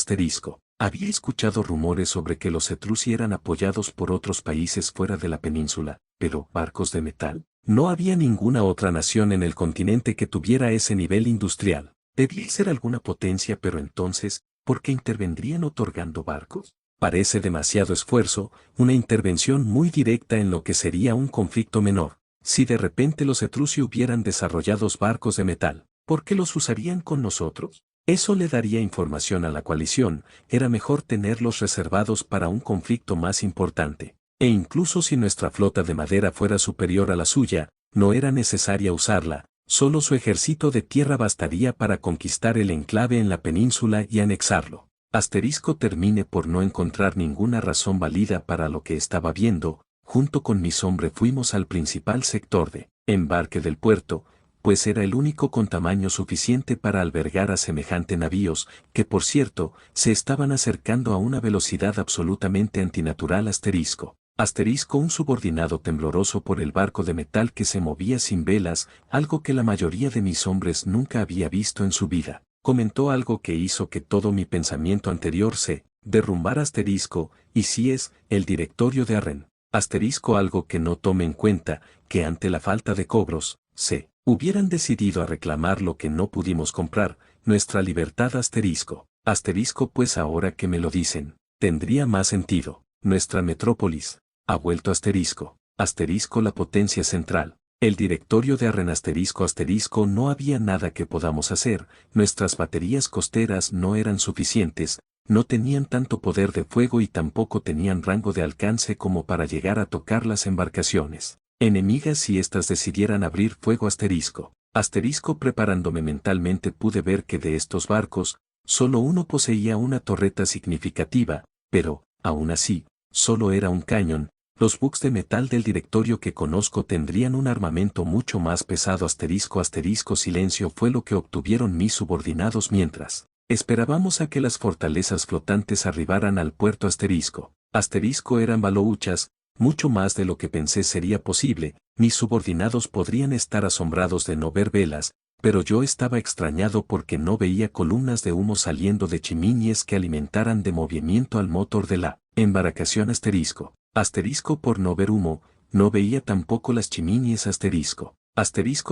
Había escuchado rumores sobre que los Etrusi eran apoyados por otros países fuera de la península, pero ¿barcos de metal? No había ninguna otra nación en el continente que tuviera ese nivel industrial. Debía ser alguna potencia, pero entonces, ¿por qué intervendrían otorgando barcos? Parece demasiado esfuerzo, una intervención muy directa en lo que sería un conflicto menor. Si de repente los Etrusi hubieran desarrollado barcos de metal, ¿por qué los usarían con nosotros? Eso le daría información a la coalición. Era mejor tenerlos reservados para un conflicto más importante. E incluso si nuestra flota de madera fuera superior a la suya, no era necesaria usarla. Solo su ejército de tierra bastaría para conquistar el enclave en la península y anexarlo. Terminé por no encontrar ninguna razón válida para lo que estaba viendo. Junto con mis hombres fuimos al principal sector de embarque del puerto, pues era el único con tamaño suficiente para albergar a semejante navíos, que por cierto, se estaban acercando a una velocidad absolutamente antinatural. Un subordinado tembloroso por el barco de metal que se movía sin velas, algo que la mayoría de mis hombres nunca había visto en su vida, comentó algo que hizo que todo mi pensamiento anterior se derrumbara. Y si es el directorio de Arren. Algo que no tome en cuenta, que ante la falta de cobros, se hubieran decidido a reclamar lo que no pudimos comprar, nuestra libertad. Pues ahora que me lo dicen, tendría más sentido. Nuestra metrópolis ha vuelto. La potencia central. El directorio de Arren. No había nada que podamos hacer. Nuestras baterías costeras no eran suficientes, no tenían tanto poder de fuego y tampoco tenían rango de alcance como para llegar a tocar las embarcaciones enemigas si éstas decidieran abrir fuego. Preparándome mentalmente pude ver que de estos barcos, solo uno poseía una torreta significativa, pero, aún así, solo era un cañón. Los buques de metal del directorio que conozco tendrían un armamento mucho más pesado. Silencio fue lo que obtuvieron mis subordinados mientras esperábamos a que las fortalezas flotantes arribaran al puerto. Eran balouchas, mucho más de lo que pensé sería posible. Mis subordinados podrían estar asombrados de no ver velas, pero yo estaba extrañado porque no veía columnas de humo saliendo de chimeneas que alimentaran de movimiento al motor de la embarcación. Por no ver humo, no veía tampoco las chimeneas.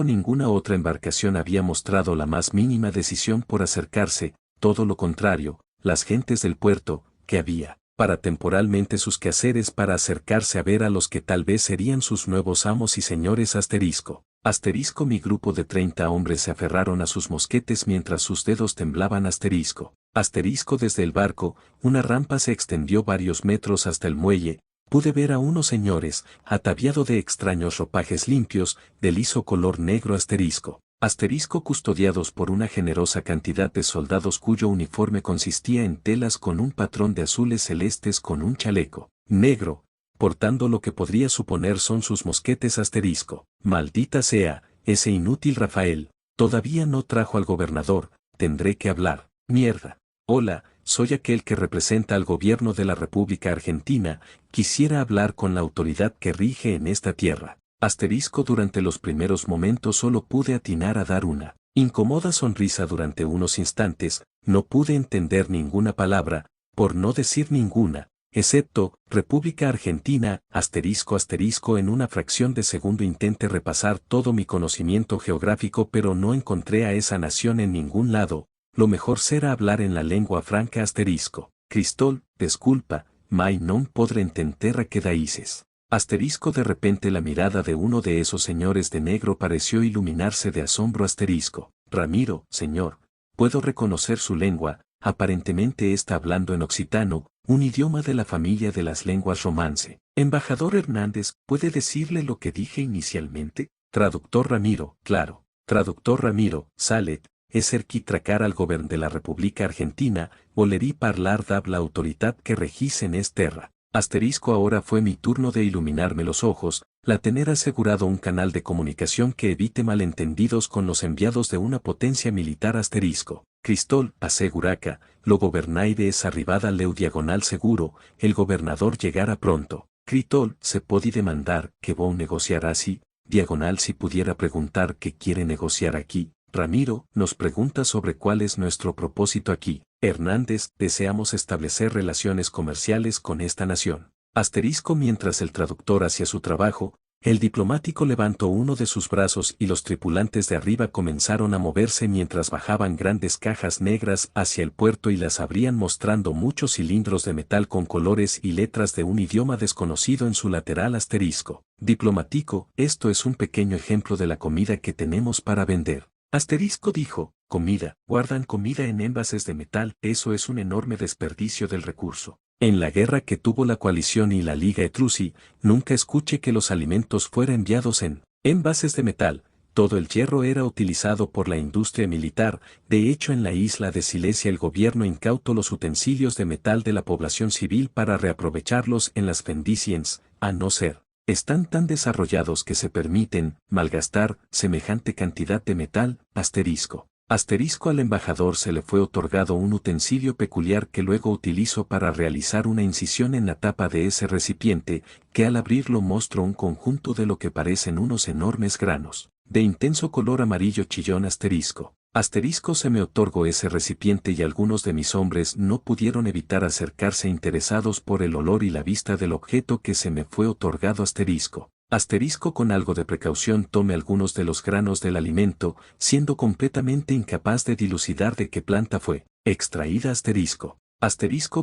Ninguna otra embarcación había mostrado la más mínima decisión por acercarse. todo lo contrario, las gentes del puerto, que había, para temporalmente sus quehaceres para acercarse a ver a los que tal vez serían sus nuevos amos y señores asterisco mi grupo de 30 hombres se aferraron a sus mosquetes mientras sus dedos temblaban asterisco desde el barco, una rampa se extendió varios metros hasta el muelle, pude ver a unos señores, ataviado de extraños ropajes limpios, de liso color negro asterisco custodiados por una generosa cantidad de soldados cuyo uniforme consistía en telas con un patrón de azules celestes con un chaleco negro, portando lo que podría suponer son sus mosquetes Maldita sea, ese inútil Rafael, todavía no trajo al gobernador, tendré que hablar, mierda. Hola, soy aquel que representa al gobierno de la República Argentina, quisiera hablar con la autoridad que rige en esta tierra. Durante los primeros momentos solo pude atinar a dar una incómoda sonrisa durante unos instantes, no pude entender ninguna palabra, por no decir ninguna, excepto, República Argentina, en una fracción de segundo intenté repasar todo mi conocimiento geográfico pero no encontré a esa nación en ningún lado, lo mejor será hablar en la lengua franca Cristol, disculpa, mai non podré entender a que dices. De repente la mirada de uno de esos señores de negro pareció iluminarse de asombro Ramiro, señor, puedo reconocer su lengua, aparentemente está hablando en occitano, un idioma de la familia de las lenguas romance. Embajador Hernández, ¿puede decirle lo que dije inicialmente? Traductor Ramiro, claro. Traductor Ramiro, Salet, esser qui tracar al govern de la República Argentina, volerí parlar dab la autoridad que regís en es terra. Ahora fue mi turno de iluminarme los ojos, la tener asegurado un canal de comunicación que evite malentendidos con los enviados de una potencia militar Cristol, aseguraca, lo gobernaire es arribada leu diagonal seguro, el gobernador llegará pronto. Critol, se puede demandar que vos negociar así, diagonal si pudiera preguntar qué quiere negociar aquí. Ramiro, nos pregunta sobre cuál es nuestro propósito aquí. Hernández, deseamos establecer relaciones comerciales con esta nación. Mientras el traductor hacía su trabajo, el diplomático levantó uno de sus brazos y los tripulantes de arriba comenzaron a moverse mientras bajaban grandes cajas negras hacia el puerto y las abrían mostrando muchos cilindros de metal con colores y letras de un idioma desconocido en su lateral Diplomático, esto es un pequeño ejemplo de la comida que tenemos para vender. Dijo, comida, guardan comida en envases de metal, eso es un enorme desperdicio del recurso. En la guerra que tuvo la coalición y la Liga Etrusi, nunca escuché que los alimentos fueran enviados en envases de metal, todo el hierro era utilizado por la industria militar, de hecho en la isla de Silesia el gobierno incautó los utensilios de metal de la población civil para reaprovecharlos en las Fendiciens, a no ser. Están tan desarrollados que se permiten malgastar semejante cantidad de metal, al embajador se le fue otorgado un utensilio peculiar que luego utilizó para realizar una incisión en la tapa de ese recipiente, que al abrirlo mostró un conjunto de lo que parecen unos enormes granos, de intenso color amarillo chillón se me otorgó ese recipiente y algunos de mis hombres no pudieron evitar acercarse interesados por el olor y la vista del objeto que se me fue otorgado con algo de precaución tomé algunos de los granos del alimento, siendo completamente incapaz de dilucidar de qué planta fue extraída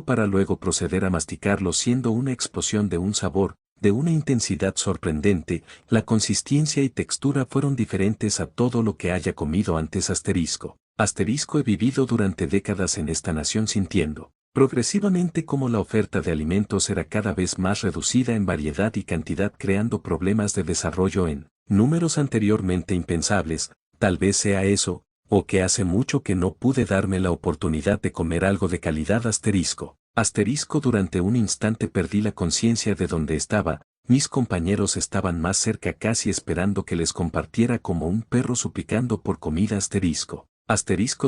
para luego proceder a masticarlo siendo una explosión de un sabor, de una intensidad sorprendente, la consistencia y textura fueron diferentes a todo lo que haya comido antes he vivido durante décadas en esta nación sintiendo progresivamente como la oferta de alimentos era cada vez más reducida en variedad y cantidad creando problemas de desarrollo en números anteriormente impensables, tal vez sea eso, o que hace mucho que no pude darme la oportunidad de comer algo de calidad durante un instante perdí la conciencia de dónde estaba, mis compañeros estaban más cerca casi esperando que les compartiera como un perro suplicando por comida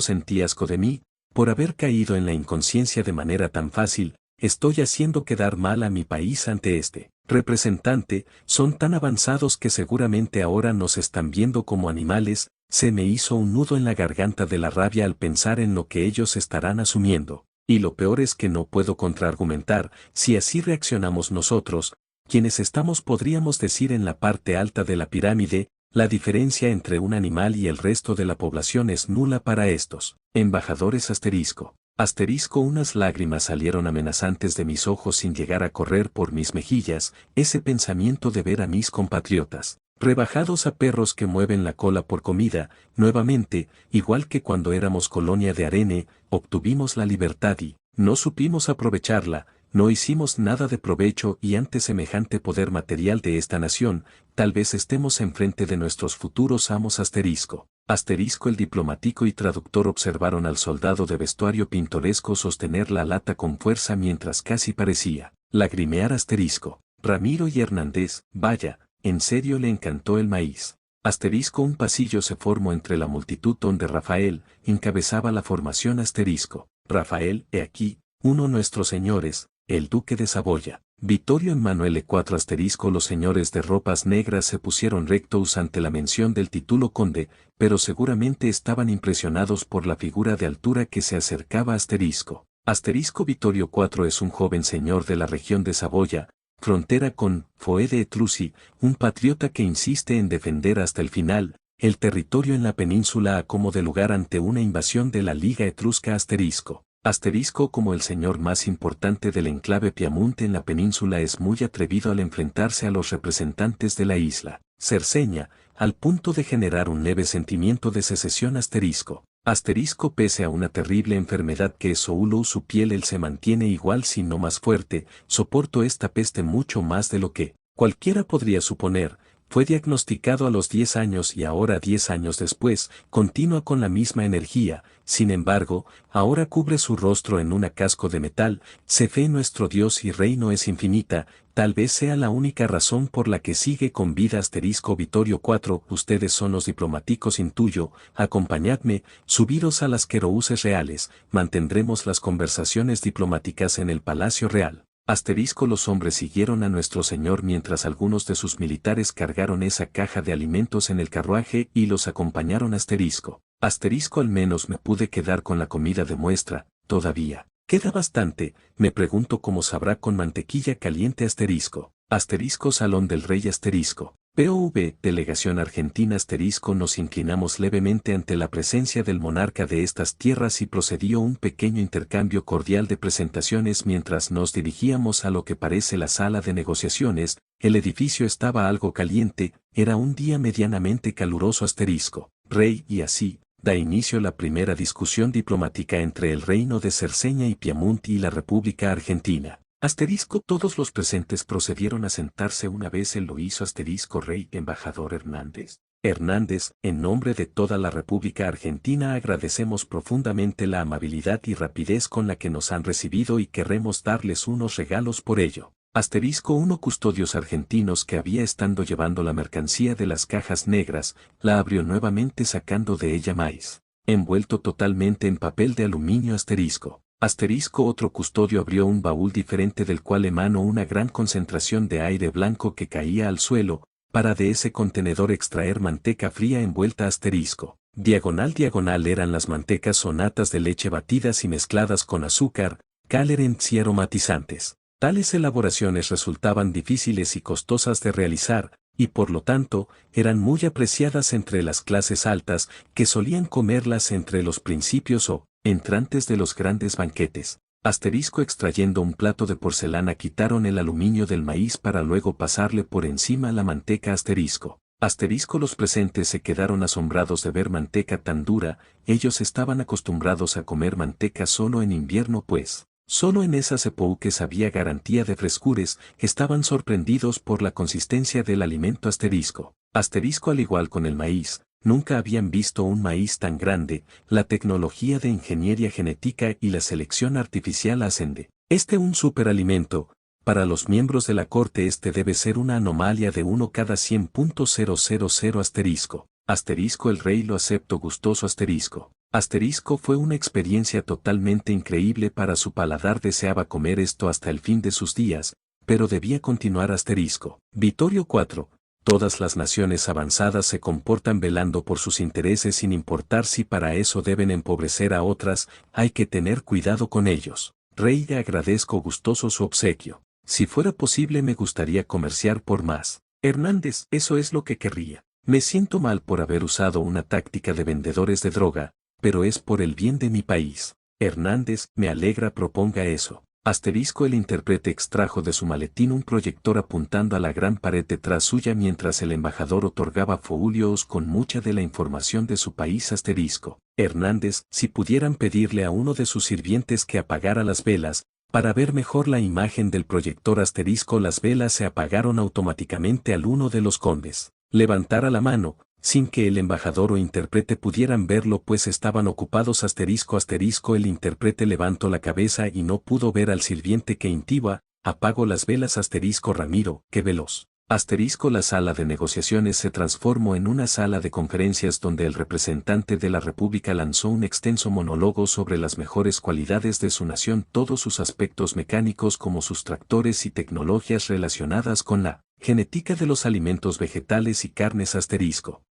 sentí asco de mí, por haber caído en la inconsciencia de manera tan fácil, estoy haciendo quedar mal a mi país ante este representante, son tan avanzados que seguramente ahora nos están viendo como animales, se me hizo un nudo en la garganta de la rabia al pensar en lo que ellos estarán asumiendo, y lo peor es que no puedo contraargumentar, si así reaccionamos nosotros, quienes estamos podríamos decir en la parte alta de la pirámide, la diferencia entre un animal y el resto de la población es nula para estos. Embajadores asterisco. Asterisco, unas lágrimas salieron amenazantes de mis ojos sin llegar a correr por mis mejillas, ese pensamiento de ver a mis compatriotas, rebajados a perros que mueven la cola por comida, nuevamente, igual que cuando éramos colonia de Arene, obtuvimos la libertad y, no supimos aprovecharla, no hicimos nada de provecho y ante semejante poder material de esta nación, tal vez estemos enfrente de nuestros futuros amos asterisco. Asterisco, el diplomático y traductor observaron al soldado de vestuario pintoresco sostener la lata con fuerza mientras casi parecía lagrimear. Asterisco. Ramiro y Hernández, vaya, en serio le encantó el maíz. Asterisco, un pasillo se formó entre la multitud donde Rafael encabezaba la formación. Asterisco. Rafael, he aquí, uno nuestros señores, el duque de Saboya. Vittorio Emanuele IV asterisco. Los señores de ropas negras se pusieron rectos ante la mención del título conde, pero seguramente estaban impresionados por la figura de altura que se acercaba. Asterisco. Asterisco. Vittorio IV es un joven señor de la región de Saboya, frontera con Foe de Etrusi, un patriota que insiste en defender hasta el final el territorio en la península a como de lugar ante una invasión de la Liga Etrusca. Asterisco. Asterisco, como el señor más importante del enclave Piamonte en la península, es muy atrevido al enfrentarse a los representantes de la isla Cerceña, al punto de generar un leve sentimiento de secesión. Asterisco. Asterisco, pese a una terrible enfermedad que es su piel él se mantiene igual si no más fuerte, soporto esta peste mucho más de lo que cualquiera podría suponer. Fue diagnosticado a los 10 años y ahora 10 años después, continúa con la misma energía, sin embargo, ahora cubre su rostro en un casco de metal, se fe nuestro Dios y reino es infinita, tal vez sea la única razón por la que sigue con vida. Asterisco. Vittorio IV, ustedes son los diplomáticos, intuyo, acompañadme, subiros a las querouses reales, mantendremos las conversaciones diplomáticas en el Palacio Real. Asterisco. Los hombres siguieron a nuestro señor mientras algunos de sus militares cargaron esa caja de alimentos en el carruaje y los acompañaron. Asterisco. Asterisco. Al menos me pude quedar con la comida de muestra, todavía queda bastante, me pregunto cómo sabrá con mantequilla caliente. Asterisco. Asterisco. Salón del Rey. Asterisco. POV, Delegación Argentina. Asterisco. Nos inclinamos levemente ante la presencia del monarca de estas tierras y procedió un pequeño intercambio cordial de presentaciones mientras nos dirigíamos a lo que parece la sala de negociaciones. El edificio estaba algo caliente, era un día medianamente caluroso. Asterisco. Rey, y así da inicio la primera discusión diplomática entre el reino de Cerceña y Piamonte y la República Argentina. Asterisco. Todos los presentes procedieron a sentarse una vez él lo hizo. Asterisco. Rey. Embajador Hernández. Hernández, en nombre de toda la República Argentina agradecemos profundamente la amabilidad y rapidez con la que nos han recibido y queremos darles unos regalos por ello. Asterisco. Uno custodios argentinos que había estado llevando la mercancía de las cajas negras, la abrió nuevamente sacando de ella maíz, envuelto totalmente en papel de aluminio. Asterisco. Asterisco. Otro custodio abrió un baúl diferente del cual emanó una gran concentración de aire blanco que caía al suelo, para de ese contenedor extraer manteca fría envuelta. Asterisco. Diagonal eran las mantecas o natas de leche batidas y mezcladas con azúcar, calentures y aromatizantes. Tales elaboraciones resultaban difíciles y costosas de realizar, y por lo tanto, eran muy apreciadas entre las clases altas, que solían comerlas entre los principios o entrantes de los grandes banquetes. Asterisco. Extrayendo un plato de porcelana quitaron el aluminio del maíz para luego pasarle por encima la manteca. Asterisco. Asterisco. Los presentes se quedaron asombrados de ver manteca tan dura, ellos estaban acostumbrados a comer manteca solo en invierno pues solo en esas épocas había garantía de frescures, estaban sorprendidos por la consistencia del alimento. Asterisco. Asterisco. Al igual con el maíz, nunca habían visto un maíz tan grande, la tecnología de ingeniería genética y la selección artificial hacen de este un superalimento. Para los miembros de la corte este debe ser una anomalía de 1 cada 100.000. Asterisco. Asterisco. El rey lo aceptó gustoso. Asterisco. Asterisco. Fue una experiencia totalmente increíble para su paladar, deseaba comer esto hasta el fin de sus días, pero debía continuar. Asterisco. Vittorio IV. Todas las naciones avanzadas se comportan velando por sus intereses sin importar si para eso deben empobrecer a otras, hay que tener cuidado con ellos. Rey, agradezco gustoso su obsequio. Si fuera posible me gustaría comerciar por más. Hernández, eso es lo que querría. Me siento mal por haber usado una táctica de vendedores de droga, pero es por el bien de mi país. Hernández, me alegra proponga eso. Asterisco, el intérprete extrajo de su maletín un proyector apuntando a la gran pared detrás suya mientras el embajador otorgaba folios con mucha de la información de su país. Asterisco. Hernández, si pudieran pedirle a uno de sus sirvientes que apagara las velas, para ver mejor la imagen del proyector. Asterisco, las velas se apagaron automáticamente al uno de los condes levantara la mano, sin que el embajador o intérprete pudieran verlo pues estaban ocupados. Asterisco, el intérprete levantó la cabeza y no pudo ver al sirviente que intiba, apagó las velas. Asterisco, Ramiro, qué veloz. Asterisco, la sala de negociaciones se transformó en una sala de conferencias donde el representante de la República lanzó un extenso monólogo sobre las mejores cualidades de su nación, todos sus aspectos mecánicos como sus tractores y tecnologías relacionadas con la genética de los alimentos vegetales y carnes.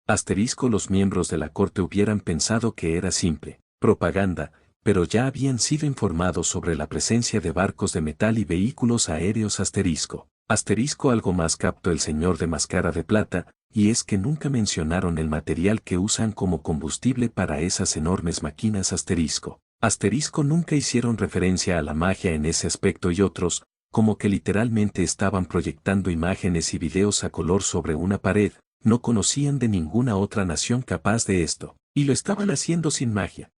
Asterisco, los miembros de la corte hubieran pensado que era simple propaganda, pero ya habían sido informados sobre la presencia de barcos de metal y vehículos aéreos. Asterisco, algo más captó el señor de máscara de plata, y es que nunca mencionaron el material que usan como combustible para esas enormes máquinas. Asterisco, nunca hicieron referencia a la magia en ese aspecto y otros, como que literalmente estaban proyectando imágenes y videos a color sobre una pared, no conocían de ninguna otra nación capaz de esto, y lo estaban haciendo sin magia.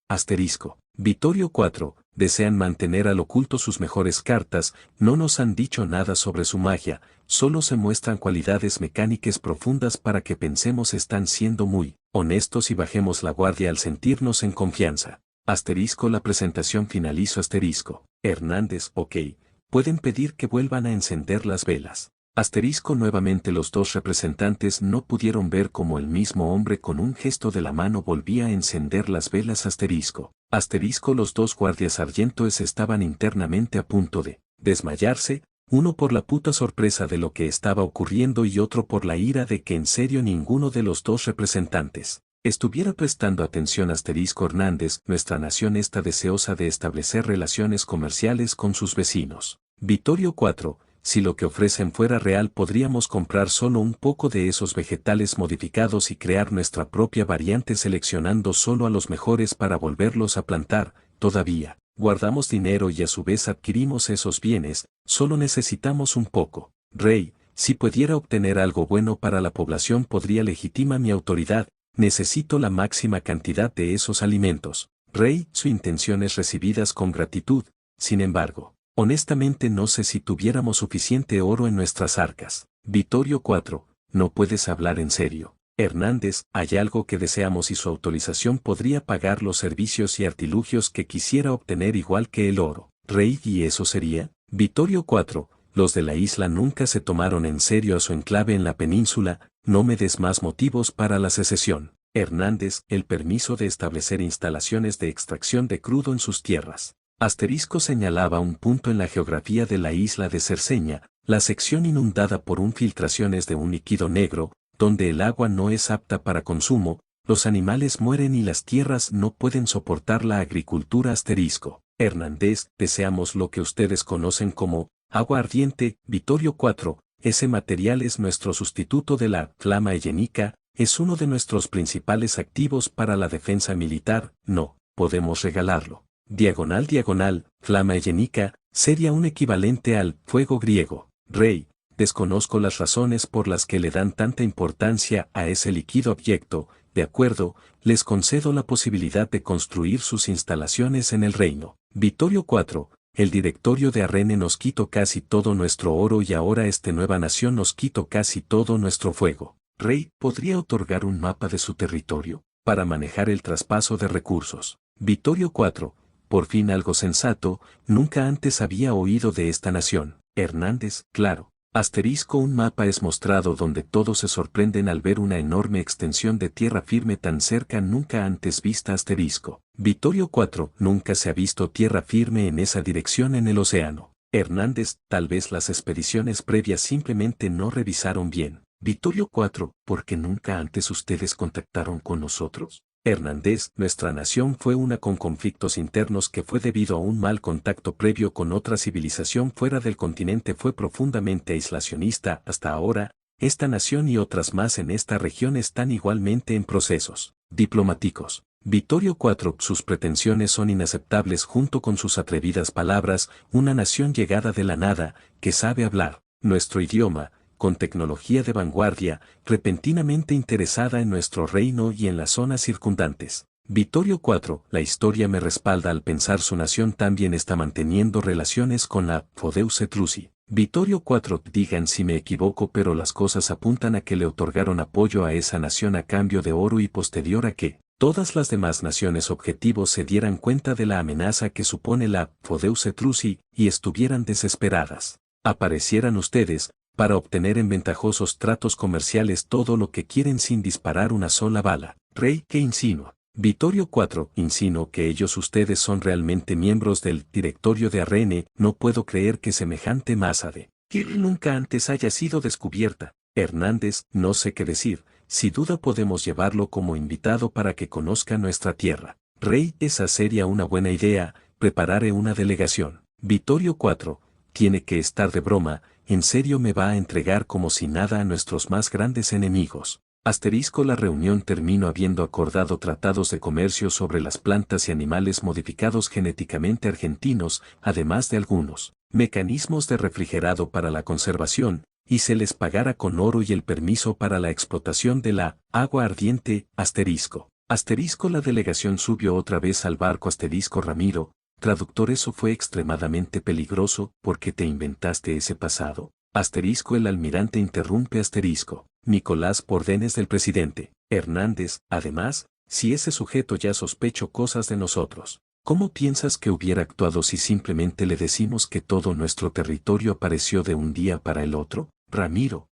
Vittorio IV, desean mantener al oculto sus mejores cartas, no nos han dicho nada sobre su magia, solo se muestran cualidades mecánicas profundas para que pensemos están siendo muy honestos y bajemos la guardia al sentirnos en confianza. La presentación finalizó. Hernández, ok. Pueden pedir que vuelvan a encender las velas. Nuevamente los dos representantes no pudieron ver cómo el mismo hombre con un gesto de la mano volvía a encender las velas. Los dos guardias sargentos estaban internamente a punto de desmayarse, uno por la puta sorpresa de lo que estaba ocurriendo y otro por la ira de que en serio ninguno de los dos representantes estuviera prestando atención. Hernández, nuestra nación está deseosa de establecer relaciones comerciales con sus vecinos. Vittorio IV, si lo que ofrecen fuera real podríamos comprar solo un poco de esos vegetales modificados y crear nuestra propia variante seleccionando solo a los mejores para volverlos a plantar. Todavía guardamos dinero y a su vez adquirimos esos bienes, solo necesitamos un poco. Rey, si pudiera obtener algo bueno para la población podría legitimar mi autoridad, necesito la máxima cantidad de esos alimentos. Rey, su intención es recibidas con gratitud, sin embargo. Honestamente no sé si tuviéramos suficiente oro en nuestras arcas. Vittorio IV, no puedes hablar en serio. Hernández, hay algo que deseamos y su autorización podría pagar los servicios y artilugios que quisiera obtener igual que el oro. Rey, ¿y eso sería? Vittorio IV, los de la isla nunca se tomaron en serio a su enclave en la península, no me des más motivos para la secesión. Hernández, el permiso de establecer instalaciones de extracción de crudo en sus tierras. Señalaba un punto en la geografía de la isla de Cerceña, la sección inundada por filtraciones de un líquido negro, donde el agua no es apta para consumo, los animales mueren y las tierras no pueden soportar la agricultura. Hernández, deseamos lo que ustedes conocen como agua ardiente. Vittorio IV, ese material es nuestro sustituto de la flama hellénica, es uno de nuestros principales activos para la defensa militar, no podemos regalarlo. Diagonal, flama hellénica, sería un equivalente al fuego griego. Rey, desconozco las razones por las que le dan tanta importancia a ese líquido objeto, de acuerdo, les concedo la posibilidad de construir sus instalaciones en el reino. Vittorio IV, el directorio de Arrene nos quitó casi todo nuestro oro y ahora esta nueva nación nos quitó casi todo nuestro fuego. Rey, ¿podría otorgar un mapa de su territorio para manejar el traspaso de recursos? Vittorio IV, por fin algo sensato, nunca antes había oído de esta nación. Hernández, claro. Un mapa es mostrado donde todos se sorprenden al ver una enorme extensión de tierra firme tan cerca nunca antes vista. Vittorio IV, nunca se ha visto tierra firme en esa dirección en el océano. Hernández, tal vez las expediciones previas simplemente no revisaron bien. Vittorio IV, ¿por qué nunca antes ustedes contactaron con nosotros? Hernández, nuestra nación fue una con conflictos internos que fue debido a un mal contacto previo con otra civilización fuera del continente fue profundamente aislacionista hasta ahora, esta nación y otras más en esta región están igualmente en procesos diplomáticos. Vittorio IV, sus pretensiones son inaceptables junto con sus atrevidas palabras, una nación llegada de la nada, que sabe hablar nuestro idioma, con tecnología de vanguardia, repentinamente interesada en nuestro reino y en las zonas circundantes. Vittorio IV, la historia me respalda al pensar su nación también está manteniendo relaciones con la Fodeus Etrusi. Vittorio IV, digan si me equivoco, pero las cosas apuntan a que le otorgaron apoyo a esa nación a cambio de oro y posterior a que todas las demás naciones objetivos se dieran cuenta de la amenaza que supone la Fodeus Etrusi y estuvieran desesperadas. Aparecieran ustedes, para obtener en ventajosos tratos comerciales todo lo que quieren sin disparar una sola bala. Rey que insinúa. Vittorio IV, insinuo que ellos ustedes son realmente miembros del directorio de Arrene, no puedo creer que semejante masa de que nunca antes haya sido descubierta. Hernández, no sé qué decir, si duda podemos llevarlo como invitado para que conozca nuestra tierra. Rey, esa sería una buena idea, prepararé una delegación. Vittorio IV, tiene que estar de broma, en serio me va a entregar como si nada a nuestros más grandes enemigos. Asterisco la reunión terminó habiendo acordado tratados de comercio sobre las plantas y animales modificados genéticamente argentinos, además de algunos mecanismos de refrigerado para la conservación, y se les pagara con oro y el permiso para la explotación de la agua ardiente, asterisco. Asterisco la delegación subió otra vez al barco asterisco Ramiro, traductor eso fue extremadamente peligroso, ¿por qué te inventaste ese pasado? Asterisco el almirante interrumpe asterisco. Nicolás por órdenes del presidente. Hernández, además, si ese sujeto ya sospechó cosas de nosotros, ¿cómo piensas que hubiera actuado si simplemente le decimos que todo nuestro territorio apareció de un día para el otro? Ramiro,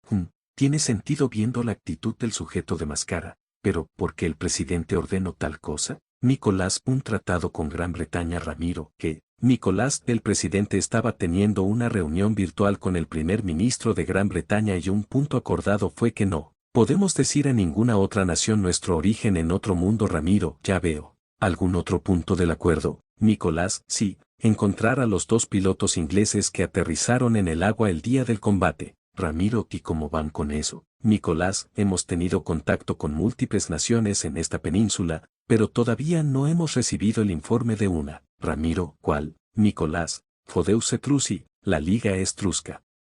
tiene sentido viendo la actitud del sujeto de máscara, pero ¿por qué el presidente ordenó tal cosa? Nicolás, un tratado con Gran Bretaña. Ramiro, que Nicolás, el presidente estaba teniendo una reunión virtual con el primer ministro de Gran Bretaña y un punto acordado fue que no podemos decir a ninguna otra nación nuestro origen en otro mundo. Ramiro, ya veo. ¿Algún otro punto del acuerdo? Nicolás, sí, encontrar a los dos pilotos ingleses que aterrizaron en el agua el día del combate. Ramiro, ¿y cómo van con eso? Nicolás, hemos tenido contacto con múltiples naciones en esta península, pero todavía no hemos recibido el informe de una. Ramiro, ¿cuál? Nicolás, Fodeus Etrusi, la Liga Etrusca.